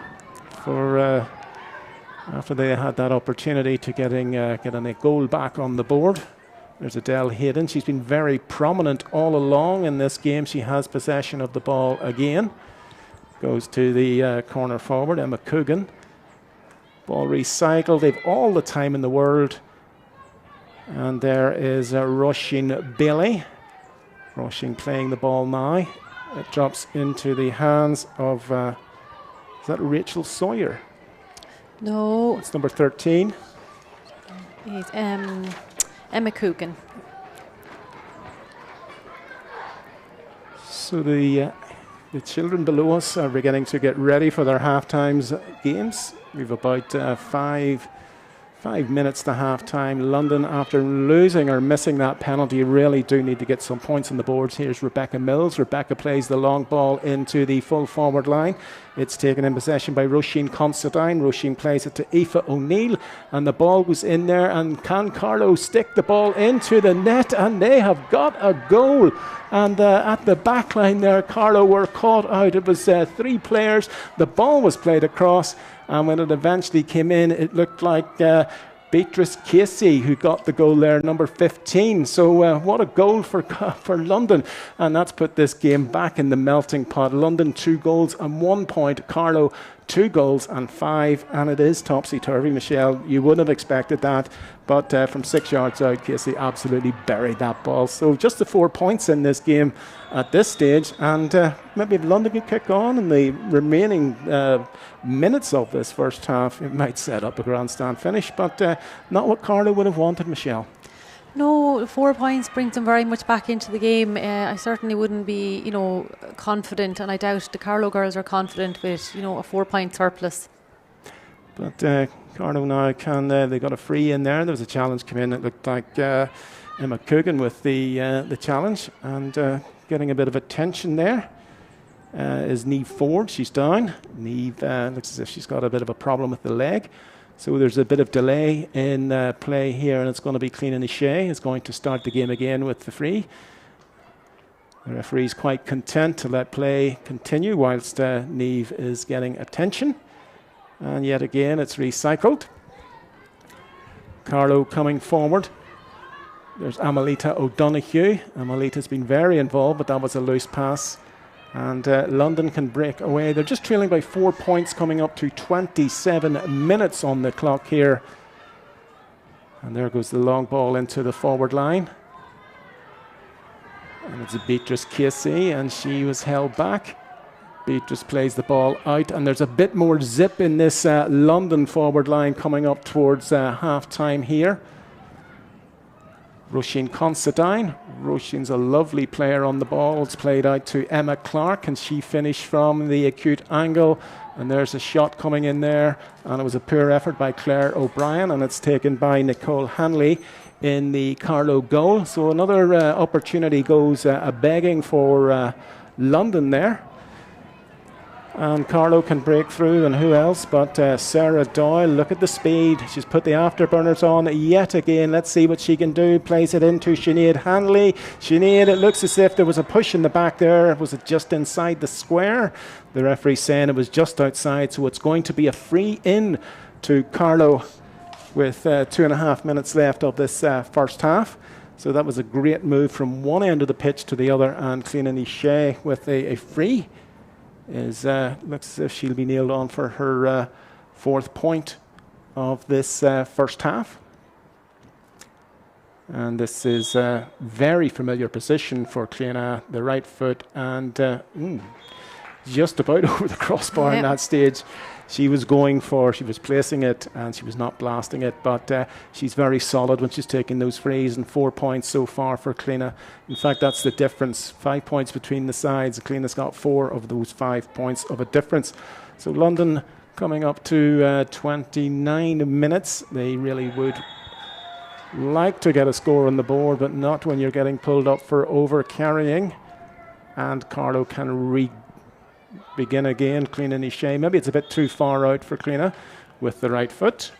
for after they had that opportunity to getting a goal back on the board. There's Adele Hayden. She's been very prominent all along in this game. She has possession of the ball again. Goes to the corner forward, Emma Coogan. Ball recycled. They've all the time in the world. And there is Roisin Bailey. Roisin playing the ball now. It drops into the hands of, is that Rachel Sawyer? No. It's number 13. It's Emma Coogan. So the children below us are beginning to get ready for their half-times games. We've about 5 minutes to half-time. London, after losing or missing that penalty, really do need to get some points on the boards. Here's Rebecca Mills. Rebecca plays the long ball into the full forward line. It's taken in possession by Roisin Considine. Roisin plays it to Aoife O'Neill, and the ball goes in there, and can Carlow stick the ball into the net? And they have got a goal. And at the back line there, Carlow were caught out. It was 3 players. The ball was played across, and when it eventually came in, it looked like Beatrice Casey who got the goal there, number 15. So what a goal for London. And that's put this game back in the melting pot. London 2 goals and 1 point. Carlow 2 goals and 5, and it is topsy-turvy, Michelle. You wouldn't have expected that, but from 6 yards out, Casey absolutely buried that ball. So just the 4 points in this game at this stage, and maybe if London could kick on in the remaining minutes of this first half, it might set up a grandstand finish, but not what Carlow would have wanted, Michelle. No, 4 points brings them very much back into the game. I certainly wouldn't be, confident, and I doubt the Carlow girls are confident with, a 4-point surplus. But Carlow now they got a free in there. There was a challenge come in. It looked like Emma Coogan with the challenge, and getting a bit of attention there is Niamh Ford. She's down. Niamh looks as if she's got a bit of a problem with the leg. So there's a bit of delay in play here, and it's going to be Cliona Shea is going to start the game again with the free. The referee's quite content to let play continue whilst Niamh is getting attention. And yet again, it's recycled. Carlow coming forward. There's Amelita O'Donoghue. Amelita's been very involved, but that was a loose pass. And London can break away. They're just trailing by 4 points, coming up to 27 minutes on the clock here. And there goes the long ball into the forward line. And it's Beatrice Casey, and she was held back. Beatrice plays the ball out, and there's a bit more zip in this London forward line coming up towards half-time here. Roisin Considine. Roisin's a lovely player on the ball. It's played out to Emma Clark, and she finished from the acute angle. And there's a shot coming in there, and it was a poor effort by Claire O'Brien, and it's taken by Nicole Hanley in the Carlow goal. So another opportunity goes begging for London there. And Carlow can break through, and who else but Sarah Doyle. Look at the speed. She's put the afterburners on yet again. Let's see what she can do. Plays it into Sinead Hanley. Sinead, it looks as if there was a push in the back there. Was it just inside the square? The referee saying it was just outside, so it's going to be a free in to Carlow with 2.5 minutes left of this first half. So that was a great move from one end of the pitch to the other, and Cliona Shea with a free. Looks as if she'll be nailed on for her 4th point of this first half. And this is a very familiar position for Cliona, the right foot, and just about over the crossbar in that stage. She was placing it, and she was not blasting it, but she's very solid when she's taking those frees, and 4 points so far for Cliona. In fact, that's the difference. 5 points between the sides. Cliona's got 4 of those 5 points of a difference. So London coming up to 29 minutes. They really would like to get a score on the board, but not when you're getting pulled up for over-carrying. And Carlow can begin again. Cliona Shea. Maybe it's a bit too far out for Cliona with the right foot.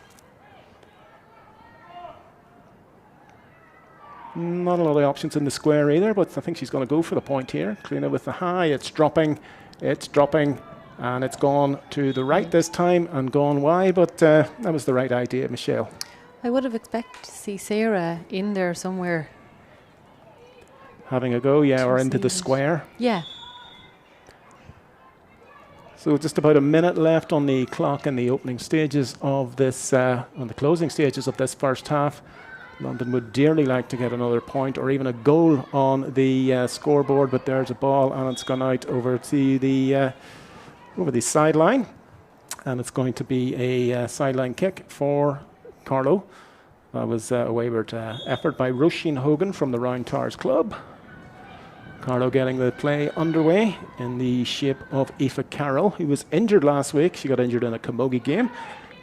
Not a lot of options in the square either, but I think she's going to go for the point here. Cliona with the high. It's dropping, and it's gone to the right this time and gone wide, but that was the right idea, Michelle. I would have expected to see Sarah in there somewhere. Having a go, or into the square. Yeah. So just about a minute left on the clock in the opening stages of this, on the closing stages of this first half. London would dearly like to get another point or even a goal on the scoreboard, but there's a ball and it's gone out over to the sideline, and it's going to be a sideline kick for Carlow. That was a wayward effort by Roisin Hogan from the Round Towers Club. Carlow getting the play underway in the shape of Aoife Carroll, who was injured last week. She got injured in a camogie game,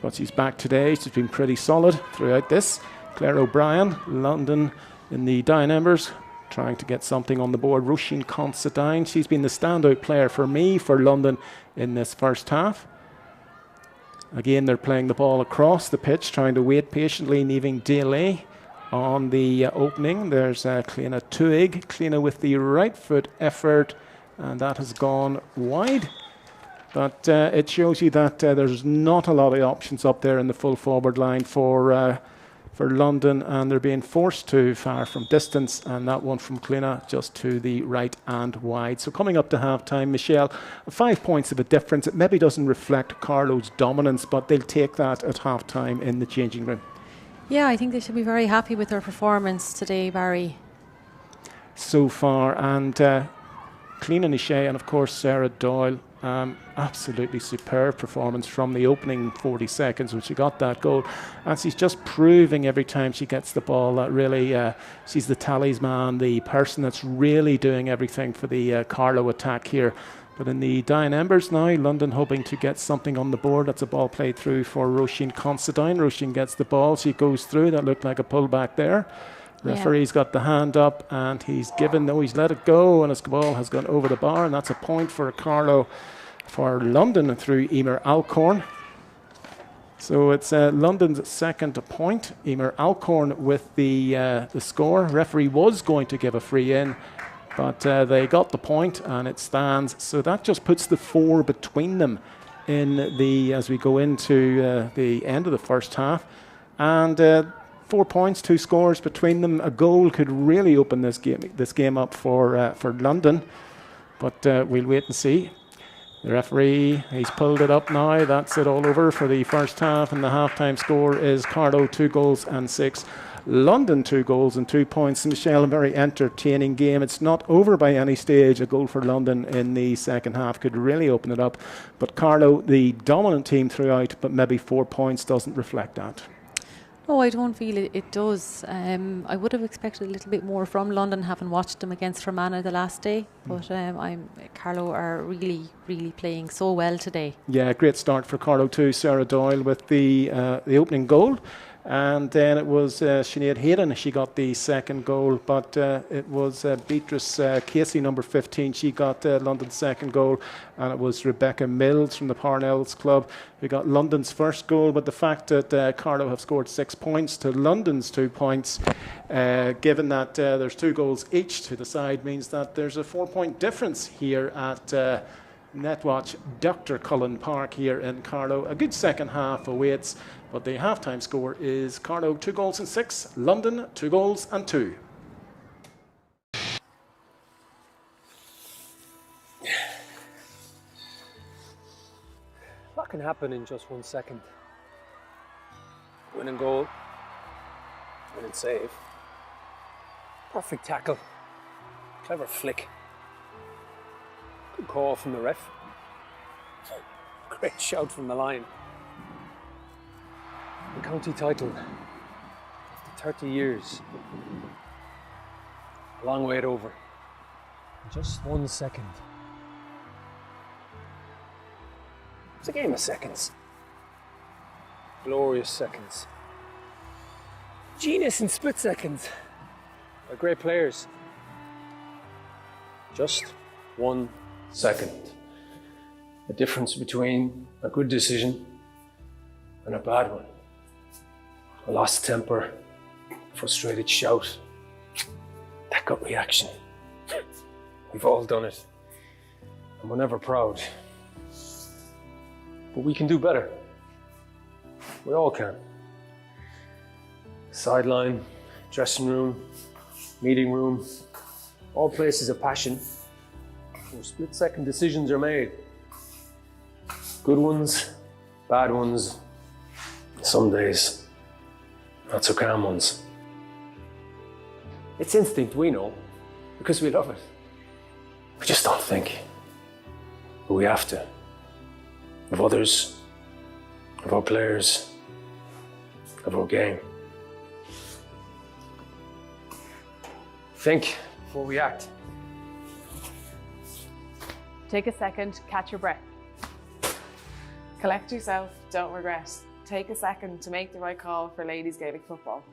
but she's back today. She's been pretty solid throughout this. Claire O'Brien, London in the Dying Embers, trying to get something on the board. Roisin Considine, she's been the standout player for me for London in this first half. Again, they're playing the ball across the pitch, trying to wait patiently, leaving delay on the opening. There's Cliona Tuig. Cliona with the right foot effort, and that has gone wide. But it shows you that there's not a lot of options up there in the full forward line for for London, and they're being forced to fire from distance, and that one from Cluna just to the right and wide. So coming up to half-time, Michelle, 5 points of a difference. It maybe doesn't reflect Carlow's dominance, but they'll take that at half-time in the changing room. Yeah, I think they should be very happy with their performance today, Barry. So far, and Clean and O'Shea, and of course Sarah Doyle. Absolutely superb performance from the opening 40 seconds when she got that goal, and she's just proving every time she gets the ball that really she's the talisman, the person that's really doing everything for the Carlow attack here. But in the dying embers now, London hoping to get something on the board. That's a ball played through for Roisin Considine. Roisin gets the ball, she goes through. That looked like a pullback there. Referee's got the hand up, and he's let it go, and his ball has gone over the bar, and that's a point for Carlow, for London through Emer Alcorn. So it's London's second point. Emer Alcorn with the score. Referee was going to give a free in, but they got the point, and it stands. So that just puts the 4 between them as we go into the end of the first half, and 4 points, 2 scores between them. A goal could really open this game up for London, but we'll wait and see. The referee, he's pulled it up now. That's it all over for the first half, and the half-time score is Carlow 2 goals and 6. London 2 goals and 2 points. Michelle, a very entertaining game. It's not over by any stage. A goal for London in the second half could really open it up, but Carlow, the dominant team throughout, but maybe 4 points doesn't reflect that. Oh, I don't feel it does. I would have expected a little bit more from London, having watched them against Fermanagh the last day. But Carlow are really, really playing so well today. Yeah, great start for Carlow too. Sarah Doyle with the opening goal. And then it was Sinead Hayden. She got the second goal, but it was Beatrice Casey, number 15. She got London's second goal, and it was Rebecca Mills from the Parnells Club who got London's first goal. But the fact that Carlow have scored 6 points to London's 2 points, given that there's 2 goals each to the side, means that there's a 4-point difference here at Netwatch Dr. Cullen Park here in Carlow. A good second half awaits, but the half-time score is Carlow 2 goals and 6, London 2 goals and 2. A lot can happen in just 1 second. Winning goal, winning save, perfect tackle, clever flick. Good call from the ref. Great shout from the line. The county title after 30 years. A long way over. In just 1 second. It's a game of seconds. Glorious seconds. Genius in split seconds. By great players. Just 1 second. The difference between a good decision and a bad one. A lost temper, frustrated shout, that gut reaction. We've all done it, and we're never proud. But we can do better. We all can. Sideline, dressing room, meeting room, all places of passion where split-second decisions are made. Good ones, bad ones, some days not so calm ones. It's instinct, we know, because we love it. We just don't think. But we have to. Of others, of our players, of our game. Think before we act. Take a second, catch your breath. Collect yourself, don't regret. Take a second to make the right call for ladies Gaelic football.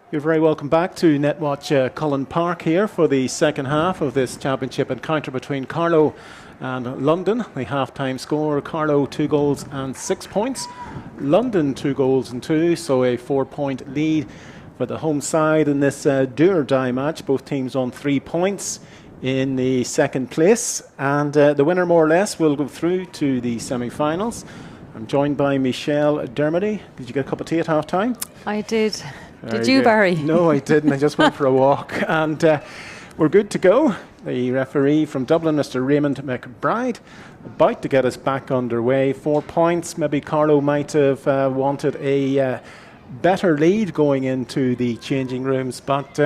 You're very welcome back to Netwatch Cullen Park here for the second half of this championship encounter between Carlow and London. The half-time score, Carlow 2 goals and 6 points. London 2 goals and 2, so a 4-point lead for the home side in this do-or-die match. Both teams on 3 points in the second place. And the winner, more or less, will go through to the semi-finals. I'm joined by Michelle Dermody. Did you get a cup of tea at half-time? I did. Very Did you, good. Barry? No, I didn't. I just went for a walk. And we're good to go. The referee from Dublin, Mr. Raymond McBride, about to get us back underway. 4 points. Maybe Carlow might have wanted a better lead going into the changing rooms. But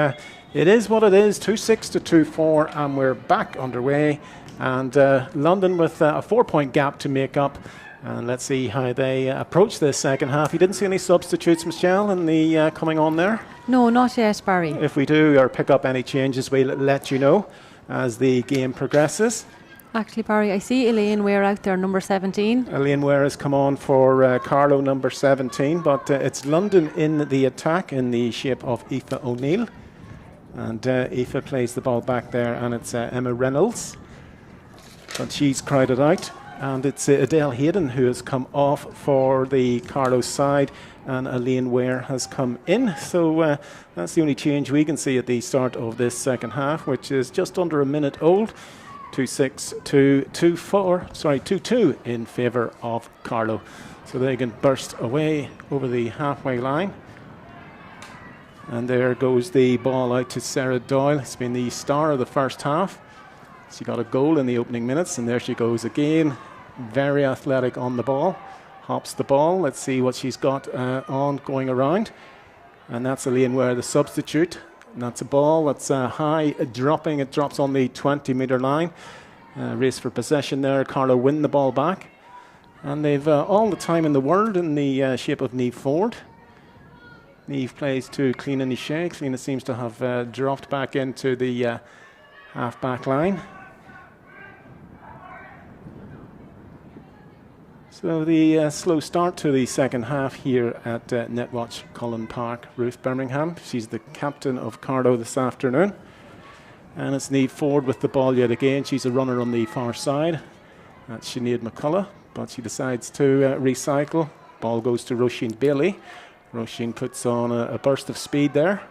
it is what it is. 2-6 to 2-4. And we're back underway. And London with a 4-point gap to make up. And let's see how they approach this second half. You didn't see any substitutes, Michelle, in the coming on there? No, not yet, Barry. If we do or pick up any changes, we'll let you know as the game progresses. Actually, Barry, I see Elaine Ware out there, number 17. Elaine Ware has come on for Carlow, number 17, but it's London in the attack in the shape of Aoife O'Neill. And Aoife plays the ball back there, and it's Emma Reynolds. But she's crowded out. And it's Adele Hayden who has come off for the Carlow side, and Elaine Ware has come in. So that's the only change we can see at the start of this second half, which is just under a minute old. 2-6 to 2-2 in favour of Carlow. So they can burst away over the halfway line. And there goes the ball out to Sarah Doyle. It's been the star of the first half. She got a goal in the opening minutes, and there she goes again. Very athletic on the ball. Hops the ball. Let's see what she's got on going around. And that's Elaine Ware, the substitute. And that's a ball that's high dropping. It drops on the 20-metre line. Race for possession there. Carlow win the ball back. And they've all the time in the world in the shape of Niamh Ford. Niamh plays to Cliona Niché. Cliona seems to have dropped back into the half-back line. So the slow start to the second half here at Netwatch Cullen Park. Ruth Birmingham, she's the captain of Carlow this afternoon. And it's Niamh Ford with the ball yet again. She's a runner on the far side. That's Sinead McCullough, but she decides to recycle. Ball goes to Roisin Bailey. Roisin puts on a burst of speed there.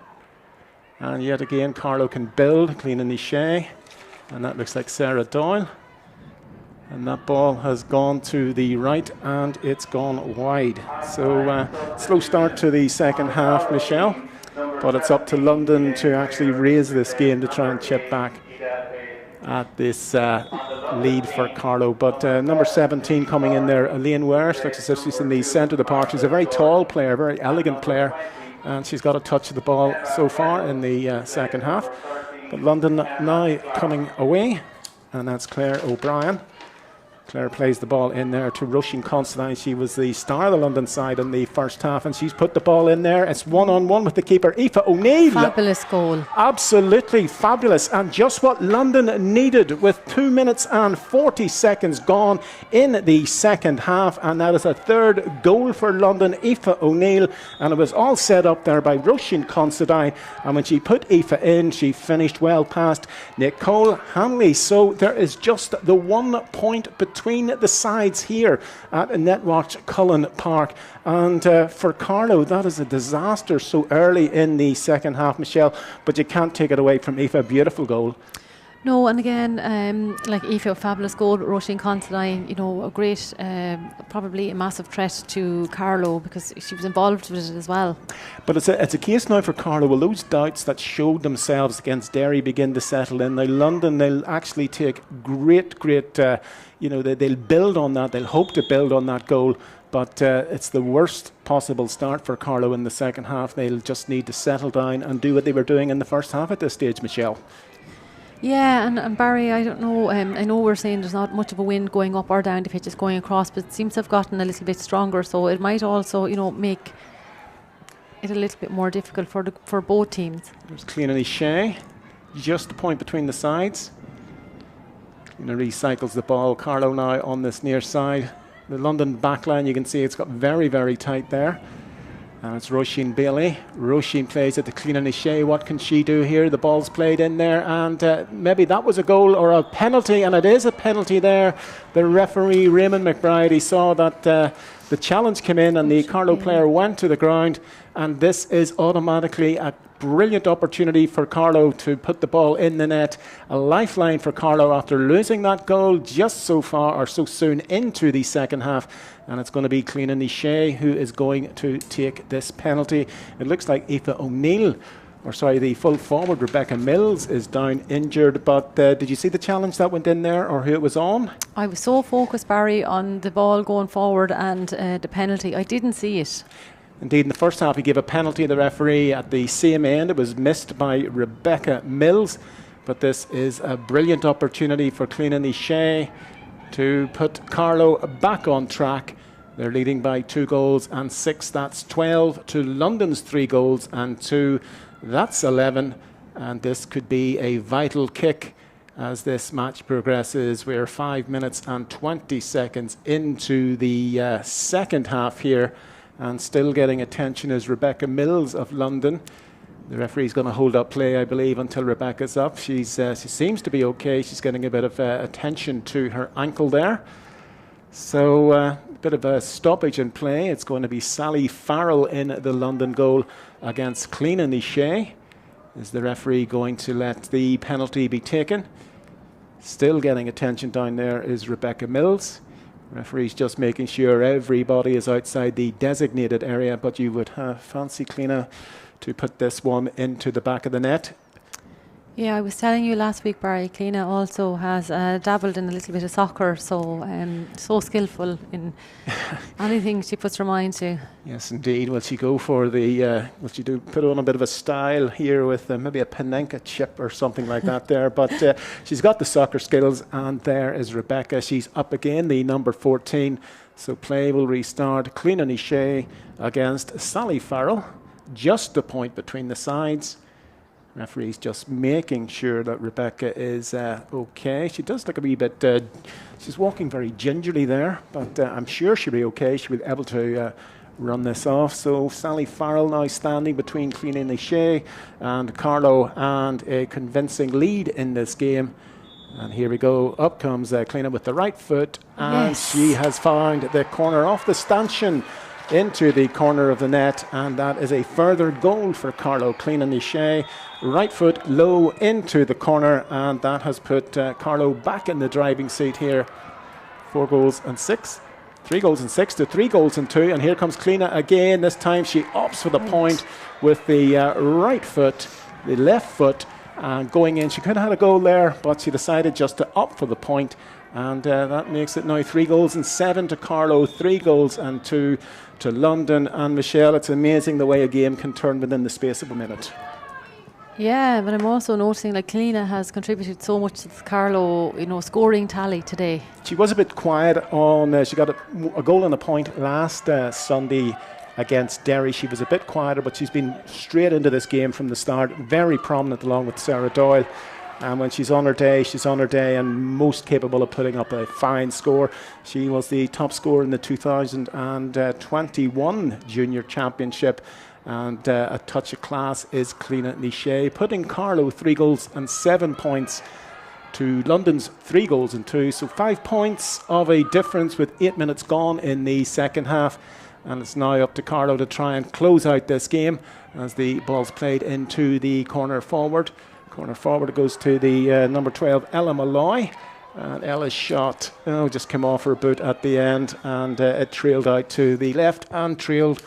And yet again, Carlow can build. Cliona Niché. And that looks like Sarah Doyle. And that ball has gone to the right, and it's gone wide. So slow start to the second half, Michelle. But it's up to London to actually raise this game to try and chip back at this lead for Carlow. But number 17 coming in there, Elaine Ware. She looks as if she's in the centre of the park. She's a very tall player, very elegant player. And she's got a touch of the ball so far in the second half. But London now coming away. And that's Claire O'Brien. Claire plays the ball in there to Roisin Considine. She was the star of the London side in the first half, and she's put the ball in there. It's one-on-one with the keeper, Aoife O'Neill. Fabulous goal. Absolutely fabulous, and just what London needed with 2 minutes and 40 seconds gone in the second half, and that is a third goal for London, Aoife O'Neill, and it was all set up there by Roisin Considine, and when she put Aoife in, she finished well past Nicole Hanley. So there is just the 1 point between the sides here at Netwatch Cullen Park. And for Carlow, that is a disaster so early in the second half, Michelle, but you can't take it away from Aoife. A beautiful goal. No, and again, like Aoife, a fabulous goal. Roisin Considine, you know, a great, probably a massive threat to Carlow because she was involved with it as well. But it's a case now for Carlow. Well, those doubts that showed themselves against Derry begin to settle in. Now, London, they'll actually take great, they'll build on that. They'll hope to build on that goal. But it's the worst possible start for Carlow in the second half. They'll just need to settle down and do what they were doing in the first half at this stage, Michelle. Yeah, and Barry, I don't know, I know we're saying there's not much of a wind going up or down the pitch, it's going across, but it seems to have gotten a little bit stronger, so it might also, make it a little bit more difficult for both teams. There's Cliona Niché, just a point between the sides. Cliona recycles the ball. Carlow now on this near side. The London backline, you can see it's got very, very tight there. And it's Roisin Bailey. Roisin plays at the Cliona Ní Shea. What can she do here? The ball's played in there, and maybe that was a goal or a penalty, and it is a penalty there. The referee, Raymond McBride, he saw that the challenge came in and the Carlow player went to the ground, and this is automatically a brilliant opportunity for Carlow to put the ball in the net. A lifeline for Carlow after losing that goal just so far or so soon into the second half. And it's going to be Cliona Ní Shea who is going to take this penalty. It looks like Aoife O'Neill, or sorry, the full forward Rebecca Mills is down injured. But did you see the challenge that went in there, or who it was on? I was so focused, Barry, on the ball going forward and the penalty. I didn't see it. Indeed, in the first half, he gave a penalty to the referee at the same end. It was missed by Rebecca Mills. But this is a brilliant opportunity for Cliona Ní Shea to put Carlow back on track. They're leading by 2 goals and 6. That's 12 to London's 3 goals and 2. That's 11. And this could be a vital kick as this match progresses. We're 5 minutes and 20 seconds into the second half here. And still getting attention is Rebecca Mills of London. The referee's going to hold up play, I believe, until Rebecca's up. She seems to be okay. She's getting a bit of attention to her ankle there. So a bit of a stoppage in play. It's going to be Sally Farrell in the London goal against Cliona Ní Shea. Is the referee going to let the penalty be taken? Still getting attention down there is Rebecca Mills. Referee's just making sure everybody is outside the designated area, but you would fancy Cliona to put this one into the back of the net. Yeah, I was telling you last week, Barry, Cliona also has dabbled in a little bit of soccer, so skillful in anything she puts her mind to. Yes, indeed. Will she go for the, will she put on a bit of a style here with maybe a Panenka chip or something like that there? But she's got the soccer skills, and there is Rebecca. She's up again, the number 14. So play will restart. Cliona Ní Shea against Sally Farrell. Just a point between the sides. Referee's just making sure that Rebecca is okay. She does look a wee bit, she's walking very gingerly there, but I'm sure she'll be okay. She'll be able to run this off. So Sally Farrell now standing between Cliona Ní Shea and Carlow, and a convincing lead in this game. And here we go. Up comes Cliona with the right foot, and yes, she has found the corner off the stanchion into the corner of the net, and that is a further goal for Carlow. Cliona Ní Shea, right foot low into the corner, and that has put Carlow back in the driving seat here. 4 goals and 6. 3 goals and 6 to 3 goals and 2, and here comes Cliona again. This time she opts for the point with the right foot, the left foot, and going in. She could have had a goal there, but she decided just to opt for the point, and that makes it now 3 goals and 7 to Carlow, 3 goals and 2 to London. And Michelle, it's amazing the way a game can turn within the space of a minute. Yeah, but I'm also noticing like Cliona has contributed so much to the Carlow, scoring tally today. She was a bit quiet on. She got a goal and a point last Sunday against Derry. She was a bit quieter, but she's been straight into this game from the start, very prominent along with Sarah Doyle. And when she's on her day, she's on her day, and most capable of putting up a fine score. She was the top scorer in the 2021 Junior Championship. And a touch of class is Cliona Ní Shea, putting Carlow 3 goals and 7 points to London's 3 goals and 2. So 5 points of a difference with 8 minutes gone in the second half. And it's now up to Carlow to try and close out this game as the ball's played into the corner forward. Corner forward goes to the number 12, Ella Malloy. And Ella's shot just came off her boot at the end, and it trailed out to the left and trailed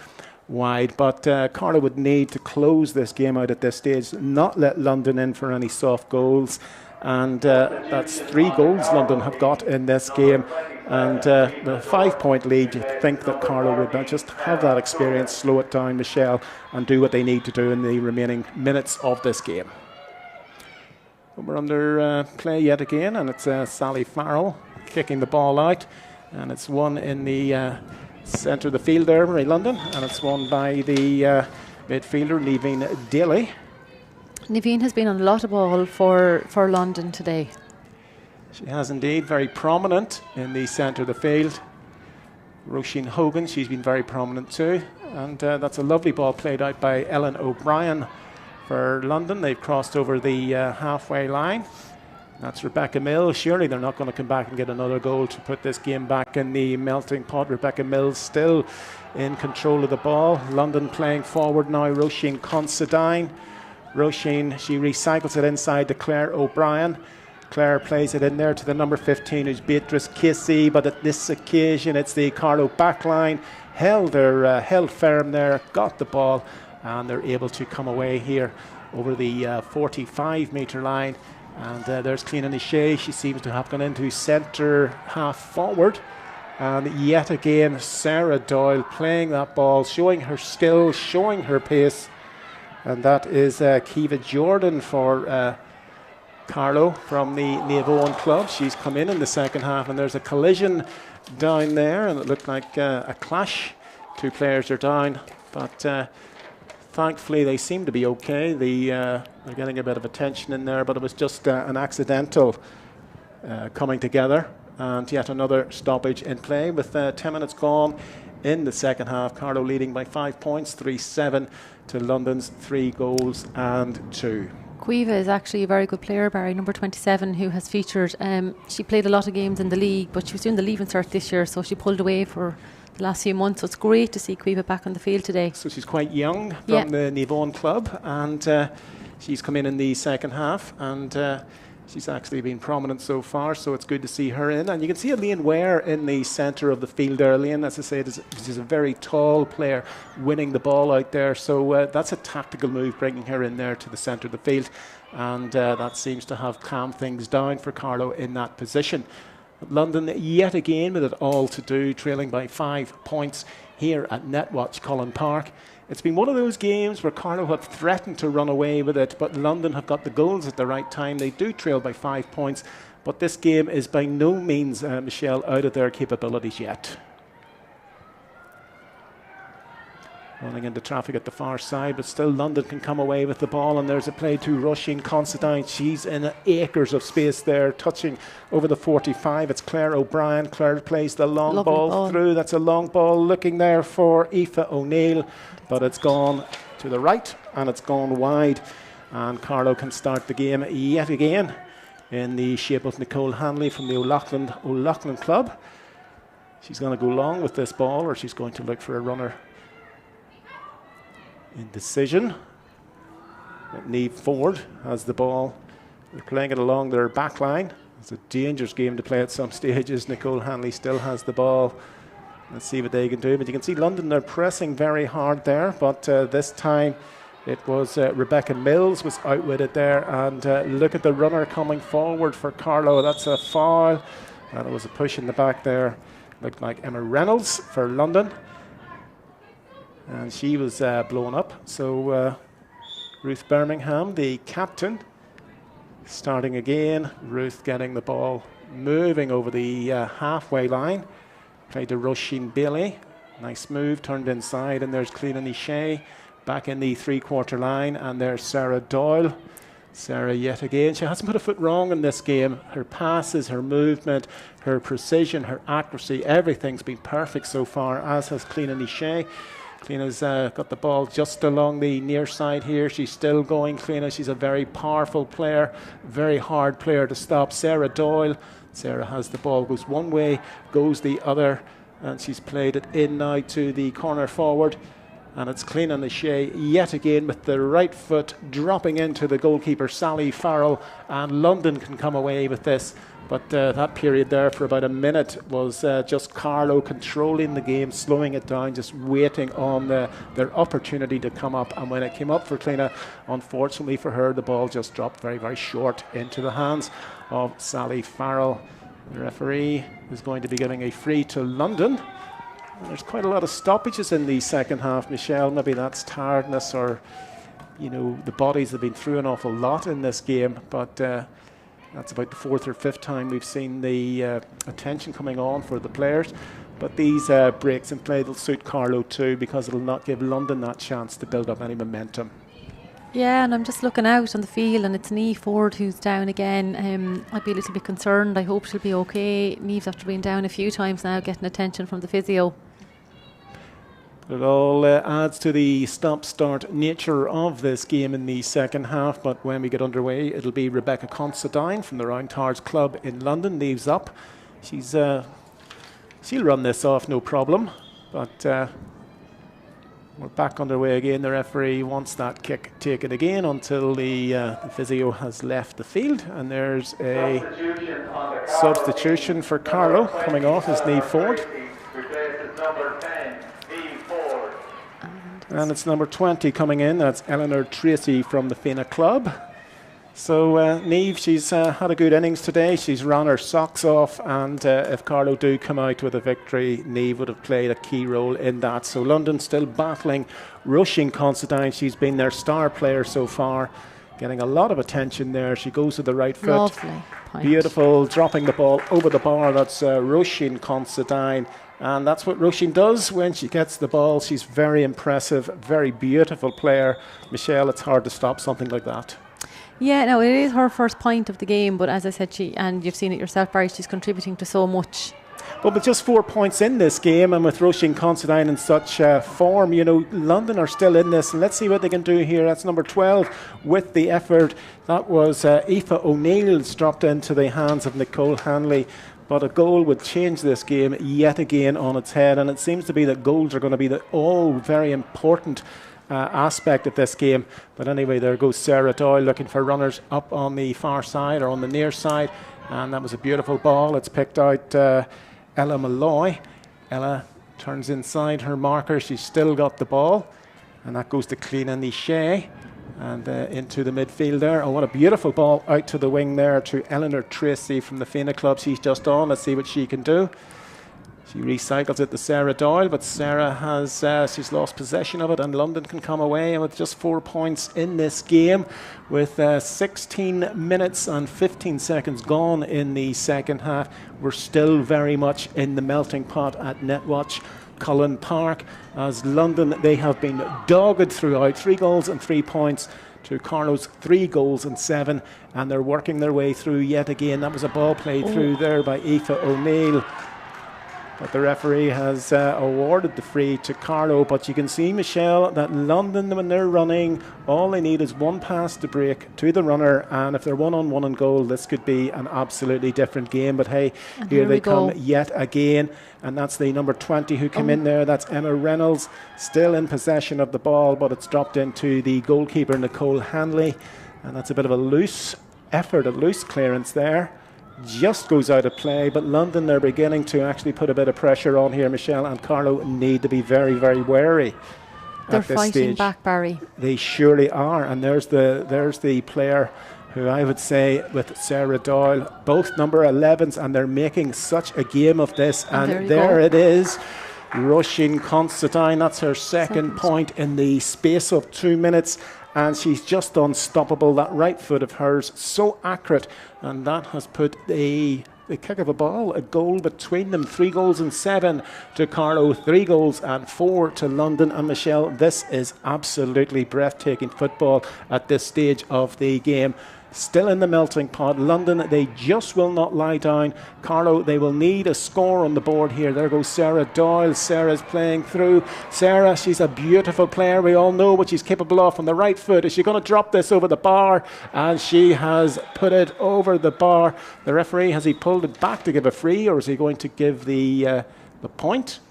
wide. But Carlow would need to close this game out at this stage, not let London in for any soft goals. And that's 3 goals London have got in this game. And the 5-point lead, you'd think that Carlow would just have that experience, slow it down, Michelle, and do what they need to do in the remaining minutes of this game. We're under play yet again, and it's Sally Farrell kicking the ball out, and it's one in the centre of the field there, Marie London, and it's won by the midfielder, Niamh Daly. Niamh has been on a lot of ball for London today. She has indeed, very prominent in the centre of the field. Roisin Hogan, she's been very prominent too. And that's a lovely ball played out by Ellen O'Brien for London. They've crossed over the halfway line. That's Rebecca Mills. Surely they're not going to come back and get another goal to put this game back in the melting pot. Rebecca Mills still in control of the ball. London playing forward now. Roisin Considine. Roisin, she recycles it inside to Claire O'Brien. Claire plays it in there to the number 15, who's Beatrice Casey, but at this occasion it's the Carlow backline. Held firm there, got the ball, and they're able to come away here over the 45-metre line. And there's Cliona Shea. She seems to have gone into centre half forward. And yet again, Sarah Doyle playing that ball, showing her skill, showing her pace. And that is Kiva Jordan for Carlow from the Navone club. She's come in the second half, and there's a collision down there, and it looked like a clash. Two players are down, but thankfully they seem to be okay. They're getting a bit of attention in there, but it was just an accidental coming together. And yet another stoppage in play with 10 minutes gone in the second half. Carlow leading by 5 points, 3-7 to London's 3 goals and 2. Quiva is actually a very good player, Barry, number 27, who has featured. She played a lot of games in the league, but she was doing the Leaving Cert this year, so she pulled away for the last few months. So it's great to see Quiva back on the field today. So she's quite young from the Navone club, and she's come in the second half, and she's actually been prominent so far, so it's good to see her in. And you can see Elaine Ware in the centre of the field there. Elaine, as I say, she's a very tall player winning the ball out there, so that's a tactical move, bringing her in there to the centre of the field, and that seems to have calmed things down for Carlow in that position. London yet again with it all to do, trailing by 5 points here at Netwatch Cullen Park. It's been one of those games where Carlow have threatened to run away with it, but London have got the goals at the right time. They do trail by 5 points, but this game is by no means, Michelle, out of their capabilities yet. Running into traffic at the far side, but still London can come away with the ball, and there's a play to Roisin Considine. She's in acres of space there, touching over the 45. It's Claire O'Brien. Claire plays the long ball through. That's a long ball looking there for Aoife O'Neill, but it's gone to the right and it's gone wide, and Carlow can start the game yet again in the shape of Nicole Hanley from the O'Loughlin club. She's going to go long with this ball, or she's going to look for a runner in decision. Niamh Ford has the ball. They're playing it along their back line. It's a dangerous game to play at some stages. Nicole Hanley still has the ball. Let's see what they can do. But you can see London, they're pressing very hard there. But this time it was Rebecca Mills was outwitted there. And look at the runner coming forward for Carlow. That's a foul. And it was a push in the back there. Looked like Emma Reynolds for London. And she was blown up. So Ruth Birmingham, the captain, starting again. Ruth getting the ball moving over the halfway line. Played to Roisin Bailey. Nice move, turned inside, and there's Cliona Shea back in the 3-quarter line. And there's Sarah Doyle. Sarah yet again. She hasn't put a foot wrong in this game. Her passes, her movement, her precision, her accuracy, everything's been perfect so far, as has Cliona Shea. Cliona's got the ball just along the near side here. She's still going, Cliona. She's a very powerful player, very hard player to stop. Sarah Doyle. Sarah has the ball, goes one way, goes the other, and she's played it in now to the corner forward. And it's Cliona Shea yet again with the right foot dropping into the goalkeeper, Sally Farrell, and London can come away with this. But that period there for about a minute was just Carlow controlling the game, slowing it down, just waiting on their opportunity to come up. And when it came up for Cliona, unfortunately for her, the ball just dropped very, very short into the hands of Sally Farrell. The referee is going to be giving a free to London. And there's quite a lot of stoppages in the second half, Michelle. Maybe that's tiredness, or, you know, the bodies have been through an awful lot in this game. But that's about the 4th or 5th time we've seen the attention coming on for the players. But these breaks in play will suit Carlow too, because it'll not give London that chance to build up any momentum. Yeah, and I'm just looking out on the field, and it's Niamh Ford who's down again. I'd be a little bit concerned. I hope she'll be okay. Niamh's after being down a few times now, getting attention from the physio. It all adds to the stop-start nature of this game in the second half, but when we get underway, it'll be Rebecca Considine from the Round Towers Club in London. Leaves up. She'll run this off, no problem, but we're back underway again. The referee wants that kick taken again until the physio has left the field, and there's a substitution for Carlow. Coming off is Niamh Ford. And it's number 20 coming in. That's Eleanor Tracy from the Fianna Club. So Niamh, she's had a good innings today. She's run her socks off, and if Carlow do come out with a victory, Niamh would have played a key role in that. So London still battling Roisin Considine. She's been their star player so far, getting a lot of attention there. She goes with the right foot. Lovely point. Beautiful, dropping the ball over the bar. That's Roisin Considine. And that's what Roisin does when she gets the ball. She's very impressive, very beautiful player. Michelle, it's hard to stop something like that. Yeah, no, it is her first point of the game, but as I said, and you've seen it yourself, Barry, she's contributing to so much. Well, but just 4 points in this game, and with Roisin Considine in such form, London are still in this, and let's see what they can do here. That's number 12 with the effort. That was Aoife O'Neill's dropped into the hands of Nicole Hanley. But a goal would change this game yet again on its head, and it seems to be that goals are going to be the very important aspect of this game. But anyway, there goes Sarah Doyle looking for runners up on the far side or on the near side, and that was a beautiful ball. It's picked out Ella Malloy. Ella turns inside her marker. She's still got the ball, and that goes to Clean Shea. And into the midfield there. Oh, what a beautiful ball out to the wing there to Eleanor Tracy from the Fianna Club. She's just on. Let's see what she can do. She recycles it to Sarah Doyle, but Sarah she's lost possession of it, and London can come away with just 4 points in this game with 16 minutes and 15 seconds gone in the second half. We're still very much in the melting pot at Netwatch Cullen Park, as London, they have been dogged throughout. 3 goals and 3 points to Carlow's 3 goals and 7, and they're working their way through yet again. That was a ball played through there by Aoife O'Neill, but the referee has awarded the free to Carlow. But you can see, Michelle, that London, when they're running, all they need is one pass to break to the runner, and if they're one-on-one in goal, this could be an absolutely different game. But hey, here they come yet again, and that's the number 20 who came in there. That's Emma Reynolds, still in possession of the ball, but it's dropped into the goalkeeper, Nicole Hanley, and that's a bit of a loose effort, a loose clearance there. Just goes out of play, but London, they're beginning to actually put a bit of pressure on here, Michelle, and Carlow need to be very, very wary. They're at this fighting stage. back, Barry. They surely are, and there's the player who I would say with Sarah Doyle, both number 11s, and they're making such a game of this, and there it is. Roisin Considine, that's her second point in the space of 2 minutes, and she's just unstoppable. That right foot of hers, so accurate, and that has put the kick of a ball, a goal between them. 3 goals and 7 to Carlow, 3 goals and 4 to London. And Michelle, this is absolutely breathtaking football at this stage of the game. Still in the melting pot. London, they just will not lie down. Carlow, they will need a score on the board here. There goes Sarah Doyle. Sarah's playing through. Sarah, she's a beautiful player. We all know what she's capable of on the right foot. Is she going to drop this over the bar? And she has put it over the bar. The referee, has he pulled it back to give a free, or is he going to give the point?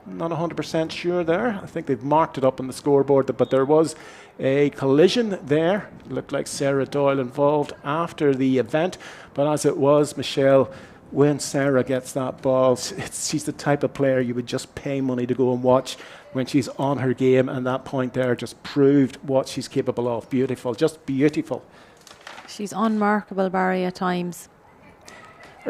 Not 100% sure there. I think they've marked it up on the scoreboard, but there was a collision there. It looked like Sarah Doyle involved after the event, but as it was, Michelle, when Sarah gets that ball, she's the type of player you would just pay money to go and watch when she's on her game, and that point there just proved what she's capable of. Beautiful, just beautiful. She's unmarkable, Barry, at times.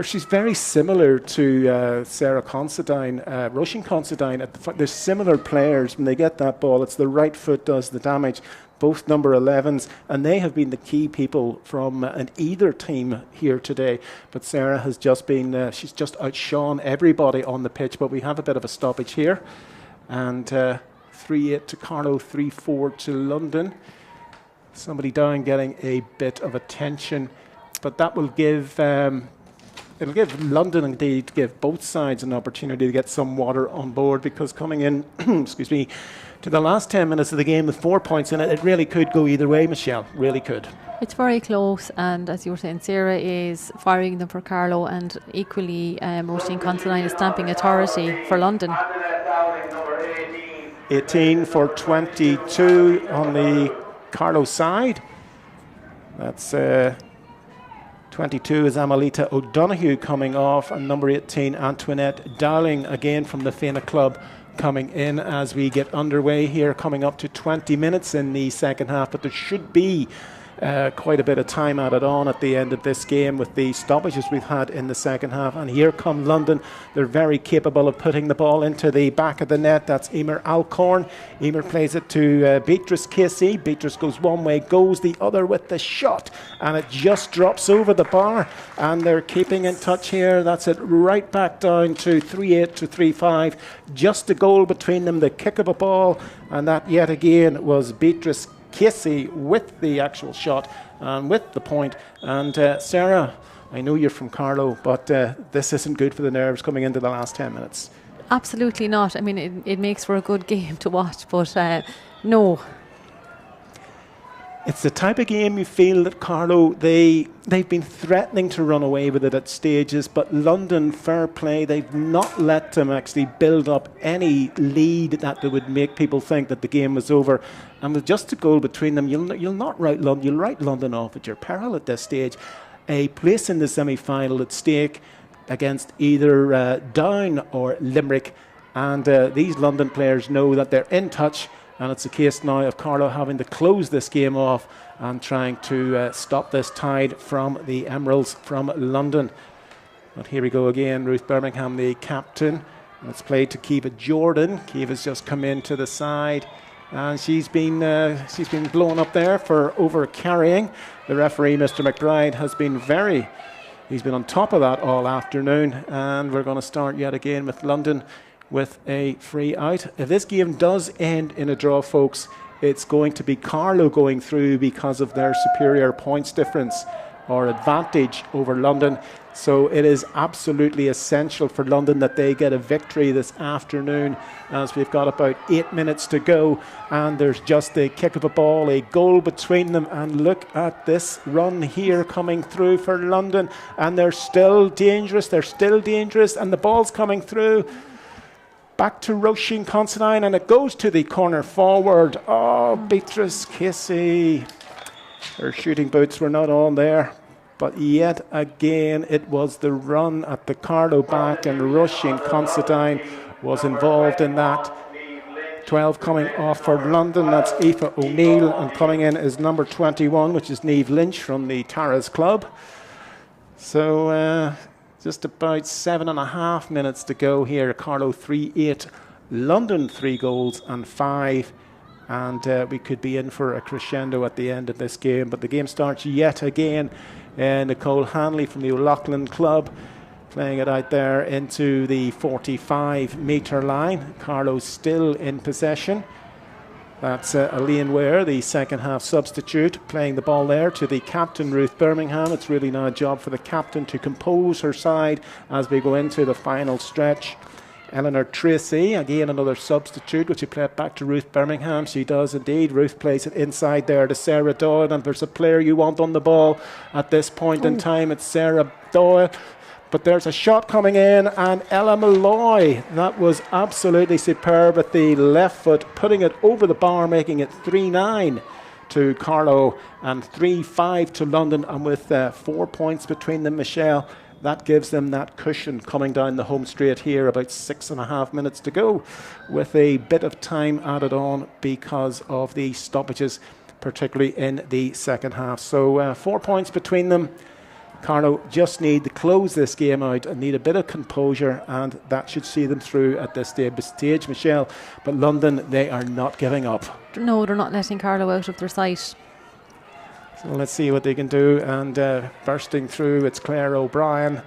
She's very similar to Sarah Considine, Roisin Considine. There's similar players. When they get that ball, it's the right foot does the damage. Both number 11s, and they have been the key people from either team here today. But Sarah has just been, she's just outshone everybody on the pitch. But we have a bit of a stoppage here. And 3-8 to Carlow, 3-4 to London. Somebody down getting a bit of attention, but that will give it'll give London, indeed, give both sides an opportunity to get some water on board, because coming in, excuse me, to the last 10 minutes of the game with 4 points in it, it really could go either way, Michelle, really could. It's very close, and as you were saying, Sarah is firing them for Carlow, and equally Roisin Considine is stamping authority for London. 18 for 22 on the Carlow side. That's 22 is Amelita O'Donoghue coming off, and number 18 Antoinette Dowling again from the Fena Club coming in as we get underway here, coming up to 20 minutes in the second half, but there should be quite a bit of time added on at the end of this game with the stoppages we've had in the second half. And here come London. They're very capable of putting the ball into the back of the net. That's Emer Alcorn. Emer plays it to Beatrice Casey. Beatrice goes one way, goes the other with the shot, and it just drops over the bar, and they're keeping in touch here. That's it, right back down to 3-8 to 3-5. Just a goal between them, the kick of a ball, and that yet again was Beatrice Casey with the actual shot and with the point. And Sarah, I know you're from Carlow, but this isn't good for the nerves coming into the last 10 minutes. Absolutely not. I mean, it makes for a good game to watch, but no. It's the type of game you feel that Carlow, they've been threatening to run away with it at stages, but London, fair play, they've not let them actually build up any lead that would make people think that the game was over. And with just a goal between them, you'll not write London, you'll write London off at your peril at this stage. A place in the semi-final at stake against either Down or Limerick, and these London players know that they're in touch. And it's a case now of Carlow having to close this game off and trying to stop this tide from the Emeralds from London. But here we go again, Ruth Birmingham, the captain. And it's played to Kiva Jordan. Kiva's just come into the side, and she's been blown up there for over carrying. The referee, Mr. McBride, he's been on top of that all afternoon. And we're going to start yet again with London with a free out. If this game does end in a draw, folks, it's going to be Carlow going through because of their superior points difference or advantage over London. So it is absolutely essential for London that they get a victory this afternoon, as we've got about 8 minutes to go, and there's just a kick of a ball, a goal between them. And look at this run here coming through for London, and they're still dangerous, and the ball's coming through. Back to Roisin Considine, and it goes to the corner forward. Oh, Beatrice Casey. Her shooting boots were not on there. But yet again, it was the run at the Carlow back, and Roisin Considine was involved in that. 12 coming off for London, that's Aoife O'Neill, and coming in is number 21, which is Niamh Lynch from the Tara's Club. So just about 7.5 minutes to go here. Carlow 3-8, London 3 goals and 5. And we could be in for a crescendo at the end of this game. But the game starts yet again. Nicole Hanley from the O'Loughlin Club playing it out there into the 45-metre line. Carlow still in possession. That's Elaine Ware, the second half substitute, playing the ball there to the captain, Ruth Birmingham. It's really now a job for the captain to compose her side as we go into the final stretch. Eleanor Tracy, again another substitute, which you play it back to Ruth Birmingham. She does indeed. Ruth plays it inside there to Sarah Doyle, and there's a player you want on the ball at this point in time. It's Sarah Doyle. But there's a shot coming in, and Ella Malloy, that was absolutely superb at the left foot, putting it over the bar, making it 3-9 to Carlow and 3-5 to London. And with 4 points between them, Michelle, that gives them that cushion coming down the home straight here. About 6.5 minutes to go, with a bit of time added on because of the stoppages, particularly in the second half. So 4 points between them. Carlow just need to close this game out and need a bit of composure, and that should see them through at this stage, Michelle. But London, they are not giving up. No, they're not letting Carlow out of their sight. So let's see what they can do. And bursting through, it's Claire O'Brien.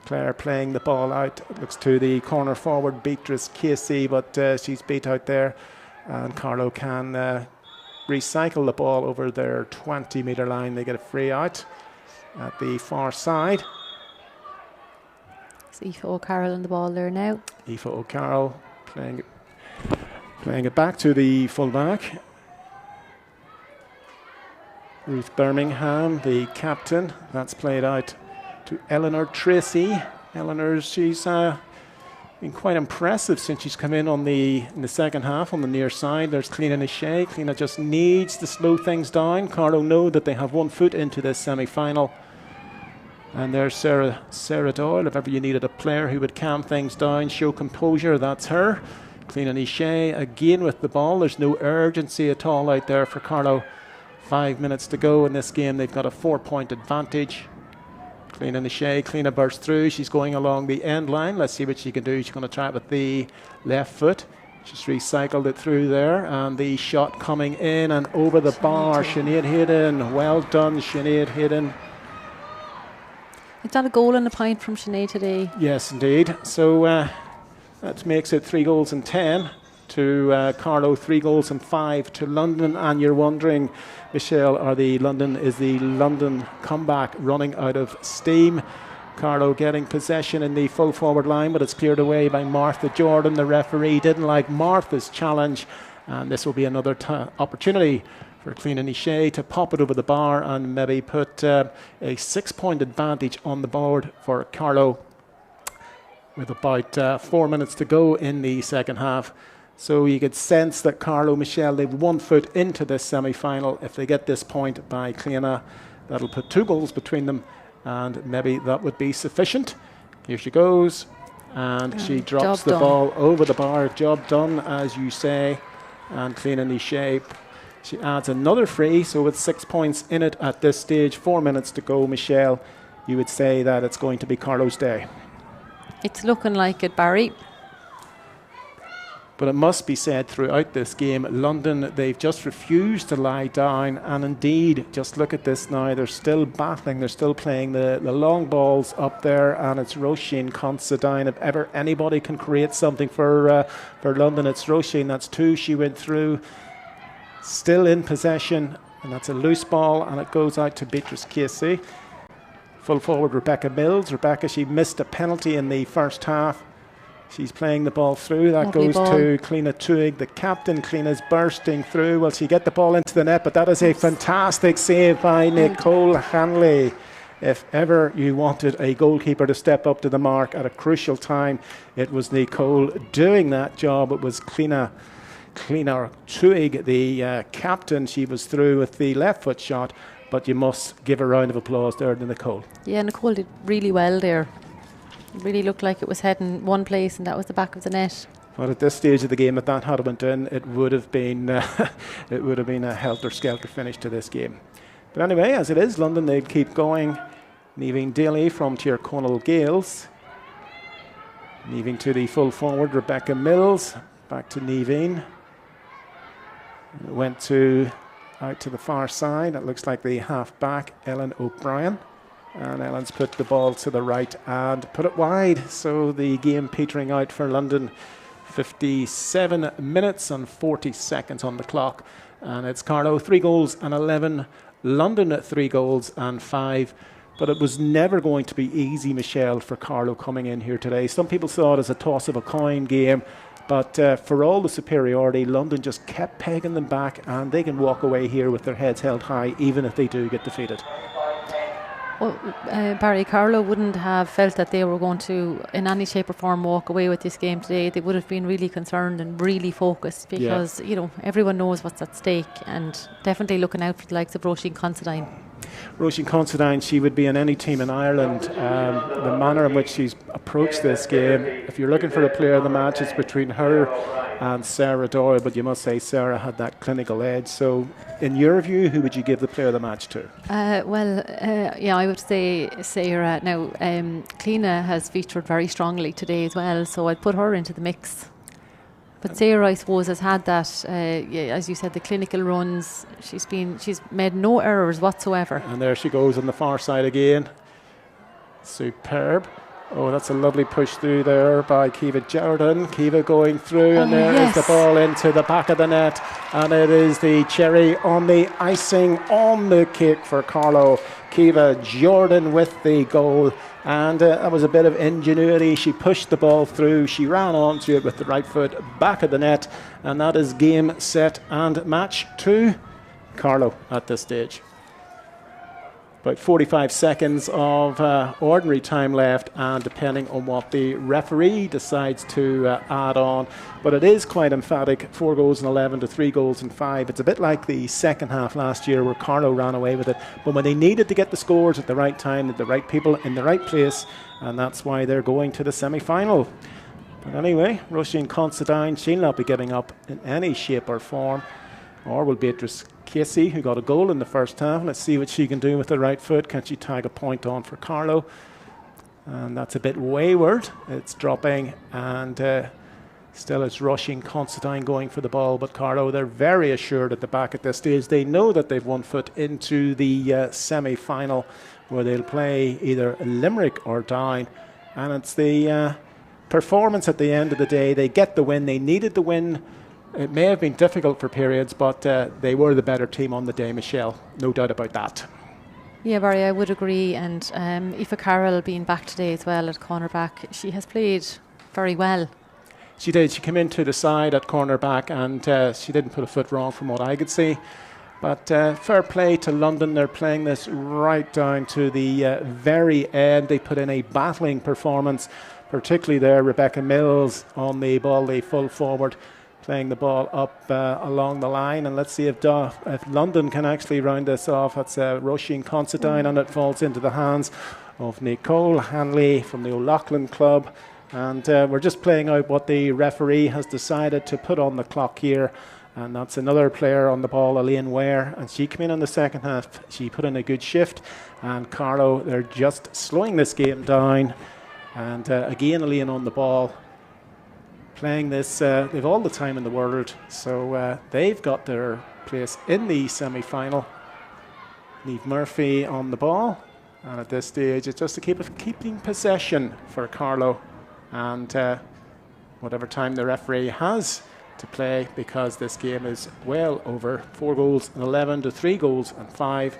Claire playing the ball out. Looks to the corner forward, Beatrice Casey, but she's beat out there. And Carlow can recycle the ball over their 20-metre line. They get a free out at the far side. It's Aoife O'Carroll on the ball there now. Aoife O'Carroll playing it back to the full-back. Ruth Birmingham, the captain. That's played out to Eleanor Tracy. Eleanor, she's been quite impressive since she's come in in the second half on the near side. There's Cliona O'Shea. Cliona just needs to slow things down. Carlow know that they have 1 foot into this semi-final. And there's Sarah Doyle. If ever you needed a player who would calm things down, show composure, that's her. Cliona O'Shea again with the ball. There's no urgency at all out there for Carlow. 5 minutes to go in this game. They've got a 4-point advantage. Cliona O'Shea. Cliona bursts through. She's going along the end line. Let's see what she can do. She's going to try it with the left foot. She's recycled it through there. And the shot coming in and over the bar. Sinead Hayden. Well done, Sinead Hayden. Is that a goal and a point from Sinead today? Yes, indeed. So that makes it 3 goals and 10 to Carlow, 3 goals and 5 to London. And you're wondering, Michelle, is the London comeback running out of steam? Carlow getting possession in the full forward line, but it's cleared away by Martha Jordan. The referee didn't like Martha's challenge, and this will be another opportunity for Cliona O'Shea to pop it over the bar and maybe put a 6-point advantage on the board for Carlow with about 4 minutes to go in the second half. So you could sense that Carlow, Michelle, they've 1 foot into this semi-final. If they get this point by Cliona, that'll put 2 goals between them, and maybe that would be sufficient. Here she goes, and she drops the ball over the bar. Job done, as you say. And Cliona O'Shea, she adds another free, so with 6 points in it at this stage, 4 minutes to go, Michelle, you would say that it's going to be Carlow's day. It's looking like it, Barry. But it must be said throughout this game, London, they've just refused to lie down. And indeed, just look at this now, they're still battling, they're still playing the long balls up there. And it's Roisin Considine. If ever anybody can create something for London, it's Roisin. That's 2 she went through. Still in possession, and that's a loose ball, and it goes out to Beatrice Casey. Full forward Rebecca Mills. Rebecca, she missed a penalty in the first half. She's playing the ball through. That Lovely goes ball to Cliona Tuig, the captain. Cliona's bursting through. Will she get the ball into the net? But that is a fantastic save by Nicole Hanley. If ever you wanted a goalkeeper to step up to the mark at a crucial time, it was Nicole doing that job. It was Cliona Tuig, the captain. She was through with the left foot shot, but you must give a round of applause there to Nicole. Yeah, Nicole did really well there. It really looked like it was heading one place, and that was the back of the net. But at this stage of the game, if that had went in, it would have been a helter-skelter finish to this game. But anyway, as it is, London, they keep going. Niamh Daly from Tyrconnell Gales. Niamh to the full forward, Rebecca Mills. Back to Niamh. It went out to the far side. It looks like the half-back, Ellen O'Brien. And Ellen's put the ball to the right and put it wide. So the game petering out for London. 57 minutes and 40 seconds on the clock. And it's Carlow 3 goals and 11. London at 3 goals and 5. But it was never going to be easy, Michelle, for Carlow coming in here today. Some people saw it as a toss of a coin game. But for all the superiority, London just kept pegging them back, and they can walk away here with their heads held high, even if they do get defeated. Well, Barry, Carlow wouldn't have felt that they were going to, in any shape or form, walk away with this game today. They would have been really concerned and really focused because, everyone knows what's at stake, and definitely looking out for the likes of Roisin Considine. Roisin Considine, she would be in any team in Ireland. The manner in which she's approached this game, if you're looking for a player of the match, it's between her and Sarah Doyle, but you must say Sarah had that clinical edge. So in your view, who would you give the player of the match to? I would say Sarah. Now, Cliona has featured very strongly today as well, so I'd put her into the mix. But Sarah, I suppose, has had that, as you said, the clinical runs. She's made no errors whatsoever. And there she goes on the far side again. Superb. Oh, that's a lovely push through there by Kiva Jordan. Kiva going through, and there is the ball into the back of the net. And it is the cherry on the icing on the cake for Carlow. Kiva Jordan with the goal. And that was a bit of ingenuity. She pushed the ball through. She ran onto it with the right foot, back of the net. And that is game, set, and match to Carlow at this stage. About 45 seconds of ordinary time left, and depending on what the referee decides to add on. But it is quite emphatic, 4 goals in 11 to 3 goals in 5. It's a bit like the second half last year where Carlow ran away with it. But when they needed to get the scores at the right time, the right people in the right place, and that's why they're going to the semi-final. But anyway, Roisin Considine, she'll not be giving up in any shape or form. Or will Beatrice Casey, who got a goal in the first half. Let's see what she can do with the right foot. Can she tag a point on for Carlow? And that's a bit wayward. It's dropping, and still it's Roisin Considine going for the ball. But Carlow, they're very assured at the back at this stage. They know that they've 1 foot into the semi-final, where they'll play either Limerick or Down. And it's the performance at the end of the day. They get the win. They needed the win. It may have been difficult for periods, but they were the better team on the day, Michelle. No doubt about that. Yeah, Barry, I would agree. And Aoife Carroll being back today as well at cornerback, she has played very well. She did. She came into the side at cornerback, and she didn't put a foot wrong from what I could see. But fair play to London. They're playing this right down to the very end. They put in a battling performance, particularly there, Rebecca Mills on the ball, the full forward, playing the ball up along the line. And let's see if London can actually round this off. That's Roisin Considine, and it falls into the hands of Nicole Hanley from the O'Loughlin Club. And we're just playing out what the referee has decided to put on the clock here. And that's another player on the ball, Elaine Ware. And she came in the second half. She put in a good shift. And Carlow, they're just slowing this game down. And again, Elaine on the ball. Playing this, they've all the time in the world, so they've got their place in the semi-final. Niamh Murphy on the ball, and at this stage it's just a keeping possession for Carlow, and whatever time the referee has to play, because this game is well over. 4 goals in 11 to 3 goals and 5,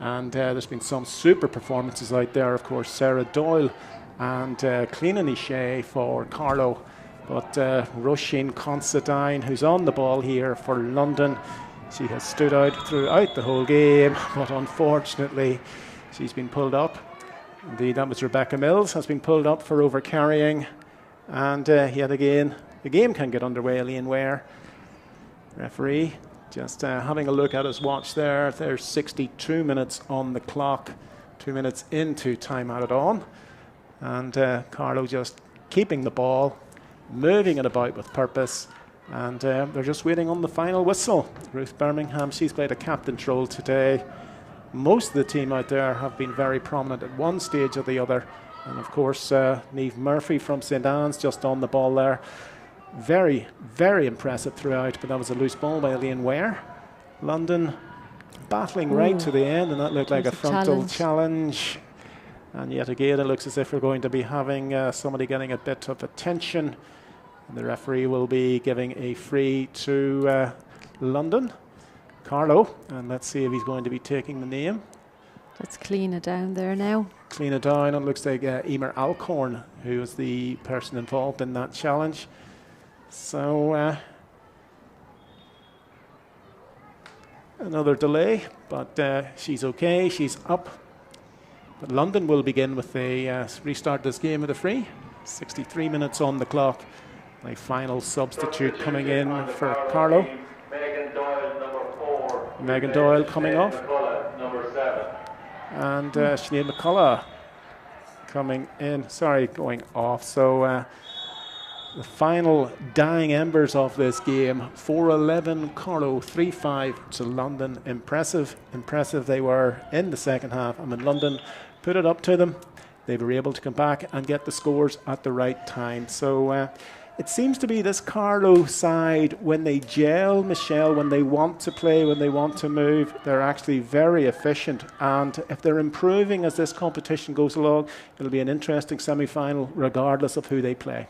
and there's been some super performances out there. Of course, Sarah Doyle and Cleanan Shea for Carlow. But Roisin Considine, who's on the ball here for London, she has stood out throughout the whole game, but unfortunately she's been pulled up. Indeed, that was Rebecca Mills, has been pulled up for overcarrying. And yet again, the game can get underway. Elaine Ware, referee, just having a look at his watch there. There's 62 minutes on the clock, 2 minutes into time added on. And Carlow just keeping the ball, moving it about with purpose, and they're just waiting on the final whistle. Ruth Birmingham, she's played a captain's role today. Most of the team out there have been very prominent at one stage or the other, and of course Niamh Murphy from St Anne's just on the ball there. Very, very impressive throughout, but that was a loose ball by Elaine Ware. London battling right to the end, and that looked like a frontal challenge. And yet again, it looks as if we're going to be having somebody getting a bit of attention. And the referee will be giving a free to London, Carlow. And let's see if he's going to be taking the name. Let's clean it down there now. Clean it down. It looks like Emer Alcorn, who was the person involved in that challenge. So another delay, but she's okay. She's up. But London will begin with the restart this game with a free. 63 minutes on the clock. A final substitute coming in for Carlow. Megan Doyle, number 4. Megan Doyle coming off. McCullough, number 7. And Sinead McCullough coming in. Sorry, going off. So the final dying embers of this game. 4-11 Carlow, 3-5 to London. Impressive they were in the second half. And when London put it up to them, they were able to come back and get the scores at the right time. So it seems to be this Carlow side, when they gel, Michelle, when they want to play, when they want to move, they're actually very efficient. And if they're improving as this competition goes along, it'll be an interesting semi-final regardless of who they play.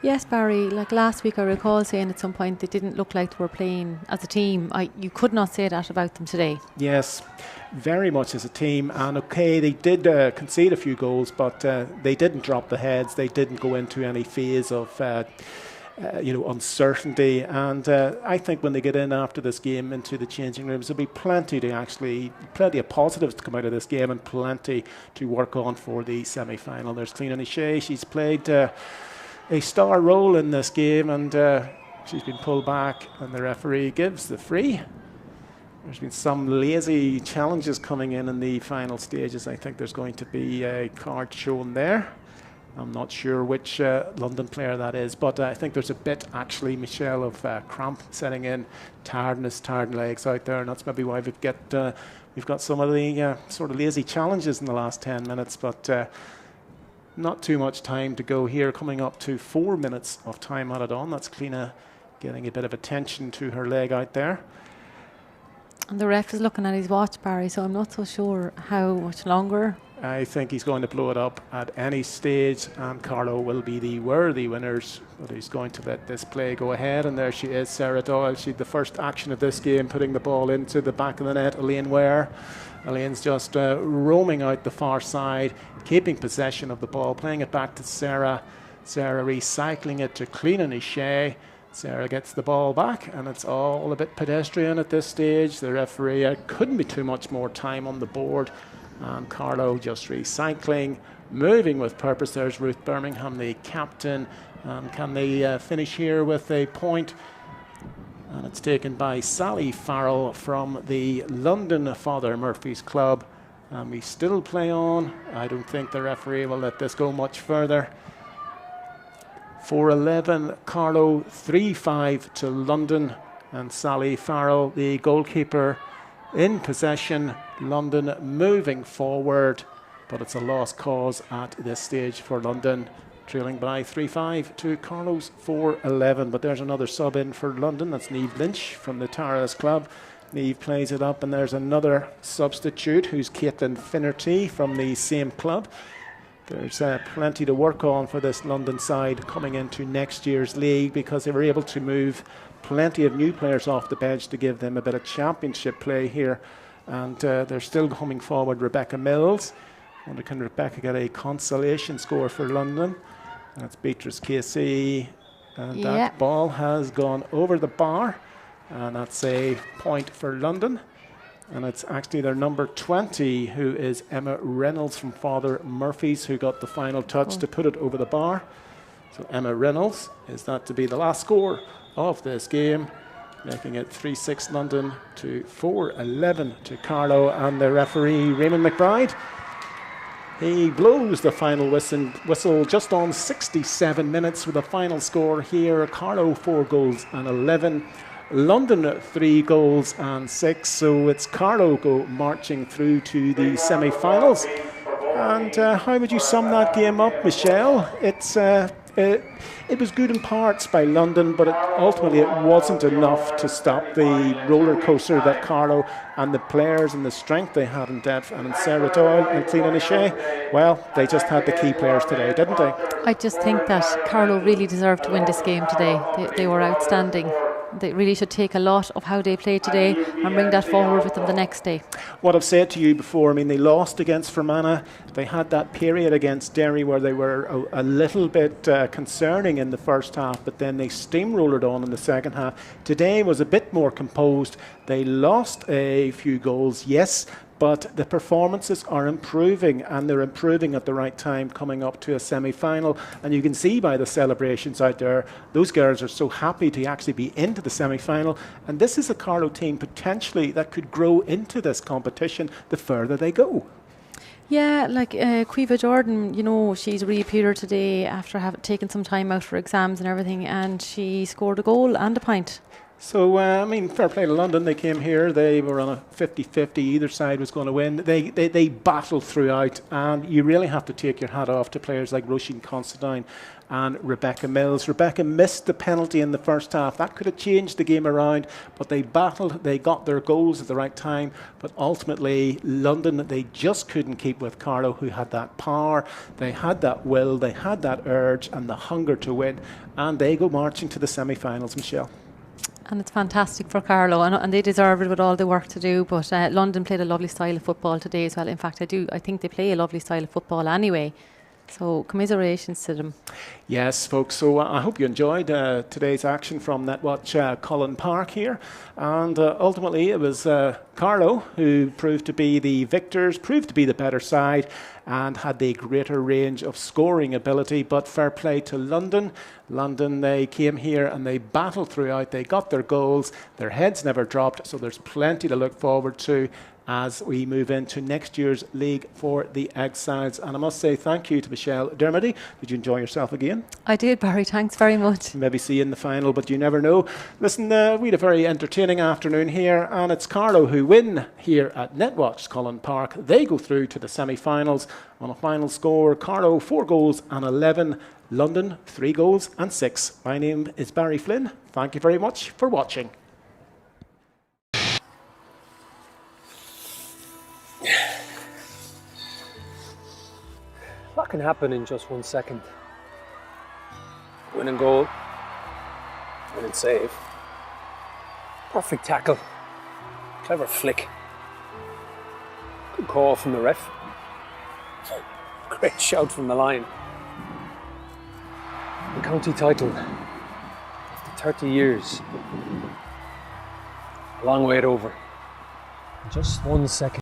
Yes, Barry, like last week I recall saying at some point they didn't look like they were playing as a team. You could not say that about them today. Yes, very much as a team. And okay, they did concede a few goals, but they didn't drop the heads. They didn't go into any phase of uncertainty. And I think when they get in after this game into the changing rooms, there'll be plenty of positives to come out of this game and plenty to work on for the semi-final. There's Clean O'Shea. She's played a star role in this game, and she's been pulled back, and the referee gives the free. There's been some lazy challenges coming in the final stages. I think there's going to be a card shown there. I'm not sure which London player that is, but I think there's a bit, actually, Michelle, of cramp setting in, tired legs out there, and that's maybe why we've got some of the sort of lazy challenges in the last 10 minutes, but not too much time to go here, coming up to 4 minutes of time added on. That's Kleena getting a bit of attention to her leg out there. And the ref is looking at his watch, Barry, so I'm not so sure how much longer. I think he's going to blow it up at any stage, and Carlow will be the worthy winners, but he's going to let this play go ahead. And there she is, Sarah Doyle. She the first action of this game, putting the ball into the back of the net. Elaine Ware. Elaine's just roaming out the far side, keeping possession of the ball, playing it back to Sarah. Sarah recycling it to Clean O'Shea. Sarah gets the ball back, and it's all a bit pedestrian at this stage. The referee couldn't be too much more time on the board. And Carlow just recycling, moving with purpose. There's Ruth Birmingham, the captain. Can they finish here with a point? And it's taken by Sally Farrell from the London Father Murphy's Club. And we still play on. I don't think the referee will let this go much further. 4-11 Carlow, 3-5 to London. And Sally Farrell, the goalkeeper, in possession. London moving forward, but it's a lost cause at this stage for London, trailing by 3-5 to Carlow's 4-11. But there's another sub in for London. That's Niamh Lynch from the Tara's Club. Niamh plays it up, and there's another substitute who's Caitlin Finnerty from the same club. There's plenty to work on for this London side coming into next year's league, because they were able to move plenty of new players off the bench to give them a bit of championship play here. And they're still coming forward. Rebecca Mills. I wonder, can Rebecca get a consolation score for London? That's Beatrice Casey. And that ball has gone over the bar. And that's a point for London. And it's actually their number 20, who is Emma Reynolds from Father Murphy's, who got the final touch to put it over the bar. So Emma Reynolds, is that to be the last score of this game, making it 3-6 London to 4-11 to Carlow. And the referee, Raymond McBride, he blows the final whistle just on 67 minutes with a final score here. Carlow 4 goals and 11. London 3 goals and 6. So it's Carlow marching through to the semi-finals. And how would you sum that game up, Michelle? It was good in parts by London, but ultimately it wasn't enough to stop the roller coaster that Carlow and the players and the strength they had in depth, and in Sarah Doyle and Clean O'Shea. Well, they just had the key players today, didn't they? I just think that Carlow really deserved to win this game today. They were outstanding. They really should take a lot of how they played today and bring that forward with them the next day. What I've said to you before, I mean, they lost against Fermanagh. They had that period against Derry where they were a little bit concerning in the first half, but then they steamrolled on in the second half. Today was a bit more composed. They lost a few goals, yes, but the performances are improving, and they're improving at the right time coming up to a semi-final. And you can see by the celebrations out there, those girls are so happy to actually be into the semi-final. And this is a Carlow team potentially that could grow into this competition the further they go. Yeah, like Quiva Jordan, you know, she's reappeared today after having taken some time out for exams and everything, and she scored a goal and a point. So, I mean, fair play to London. They came here, they were on a 50-50, either side was going to win. They battled throughout, and you really have to take your hat off to players like Roisin Considine and Rebecca Mills. Rebecca missed the penalty in the first half. That could have changed the game around, but they battled, they got their goals at the right time, but ultimately London, they just couldn't keep with Carlow, who had that power, they had that will, they had that urge and the hunger to win, and they go marching to the semi-finals, Michelle. And it's fantastic for Carlow, and they deserve it with all the work to do. But London played a lovely style of football today as well. In fact, I think they play a lovely style of football anyway. So commiserations to them. Yes, folks. So I hope you enjoyed today's action from Netwatch Cullen Park here. And ultimately it was Carlow who proved to be the victors, proved to be the better side and had the greater range of scoring ability. But fair play to London. London, they came here and they battled throughout. They got their goals. Their heads never dropped. So there's plenty to look forward to as we move into next year's league for the Exiles. And I must say thank you to Michelle Dermody. Did you enjoy yourself again? I did, Barry. Thanks very much. Maybe see you in the final, but you never know. Listen, we had a very entertaining afternoon here, and it's Carlow who win here at Netwatch Cullen Park. They go through to the semi-finals on a final score. Carlow 4 goals and 11. London 3 goals and 6. My name is Barry Flynn. Thank you very much for watching. A lot can happen in just 1 second. Winning goal, winning save, perfect tackle, clever flick, good call from the ref, great shout from the line. The county title, after 30 years, a long wait over, just 1 second.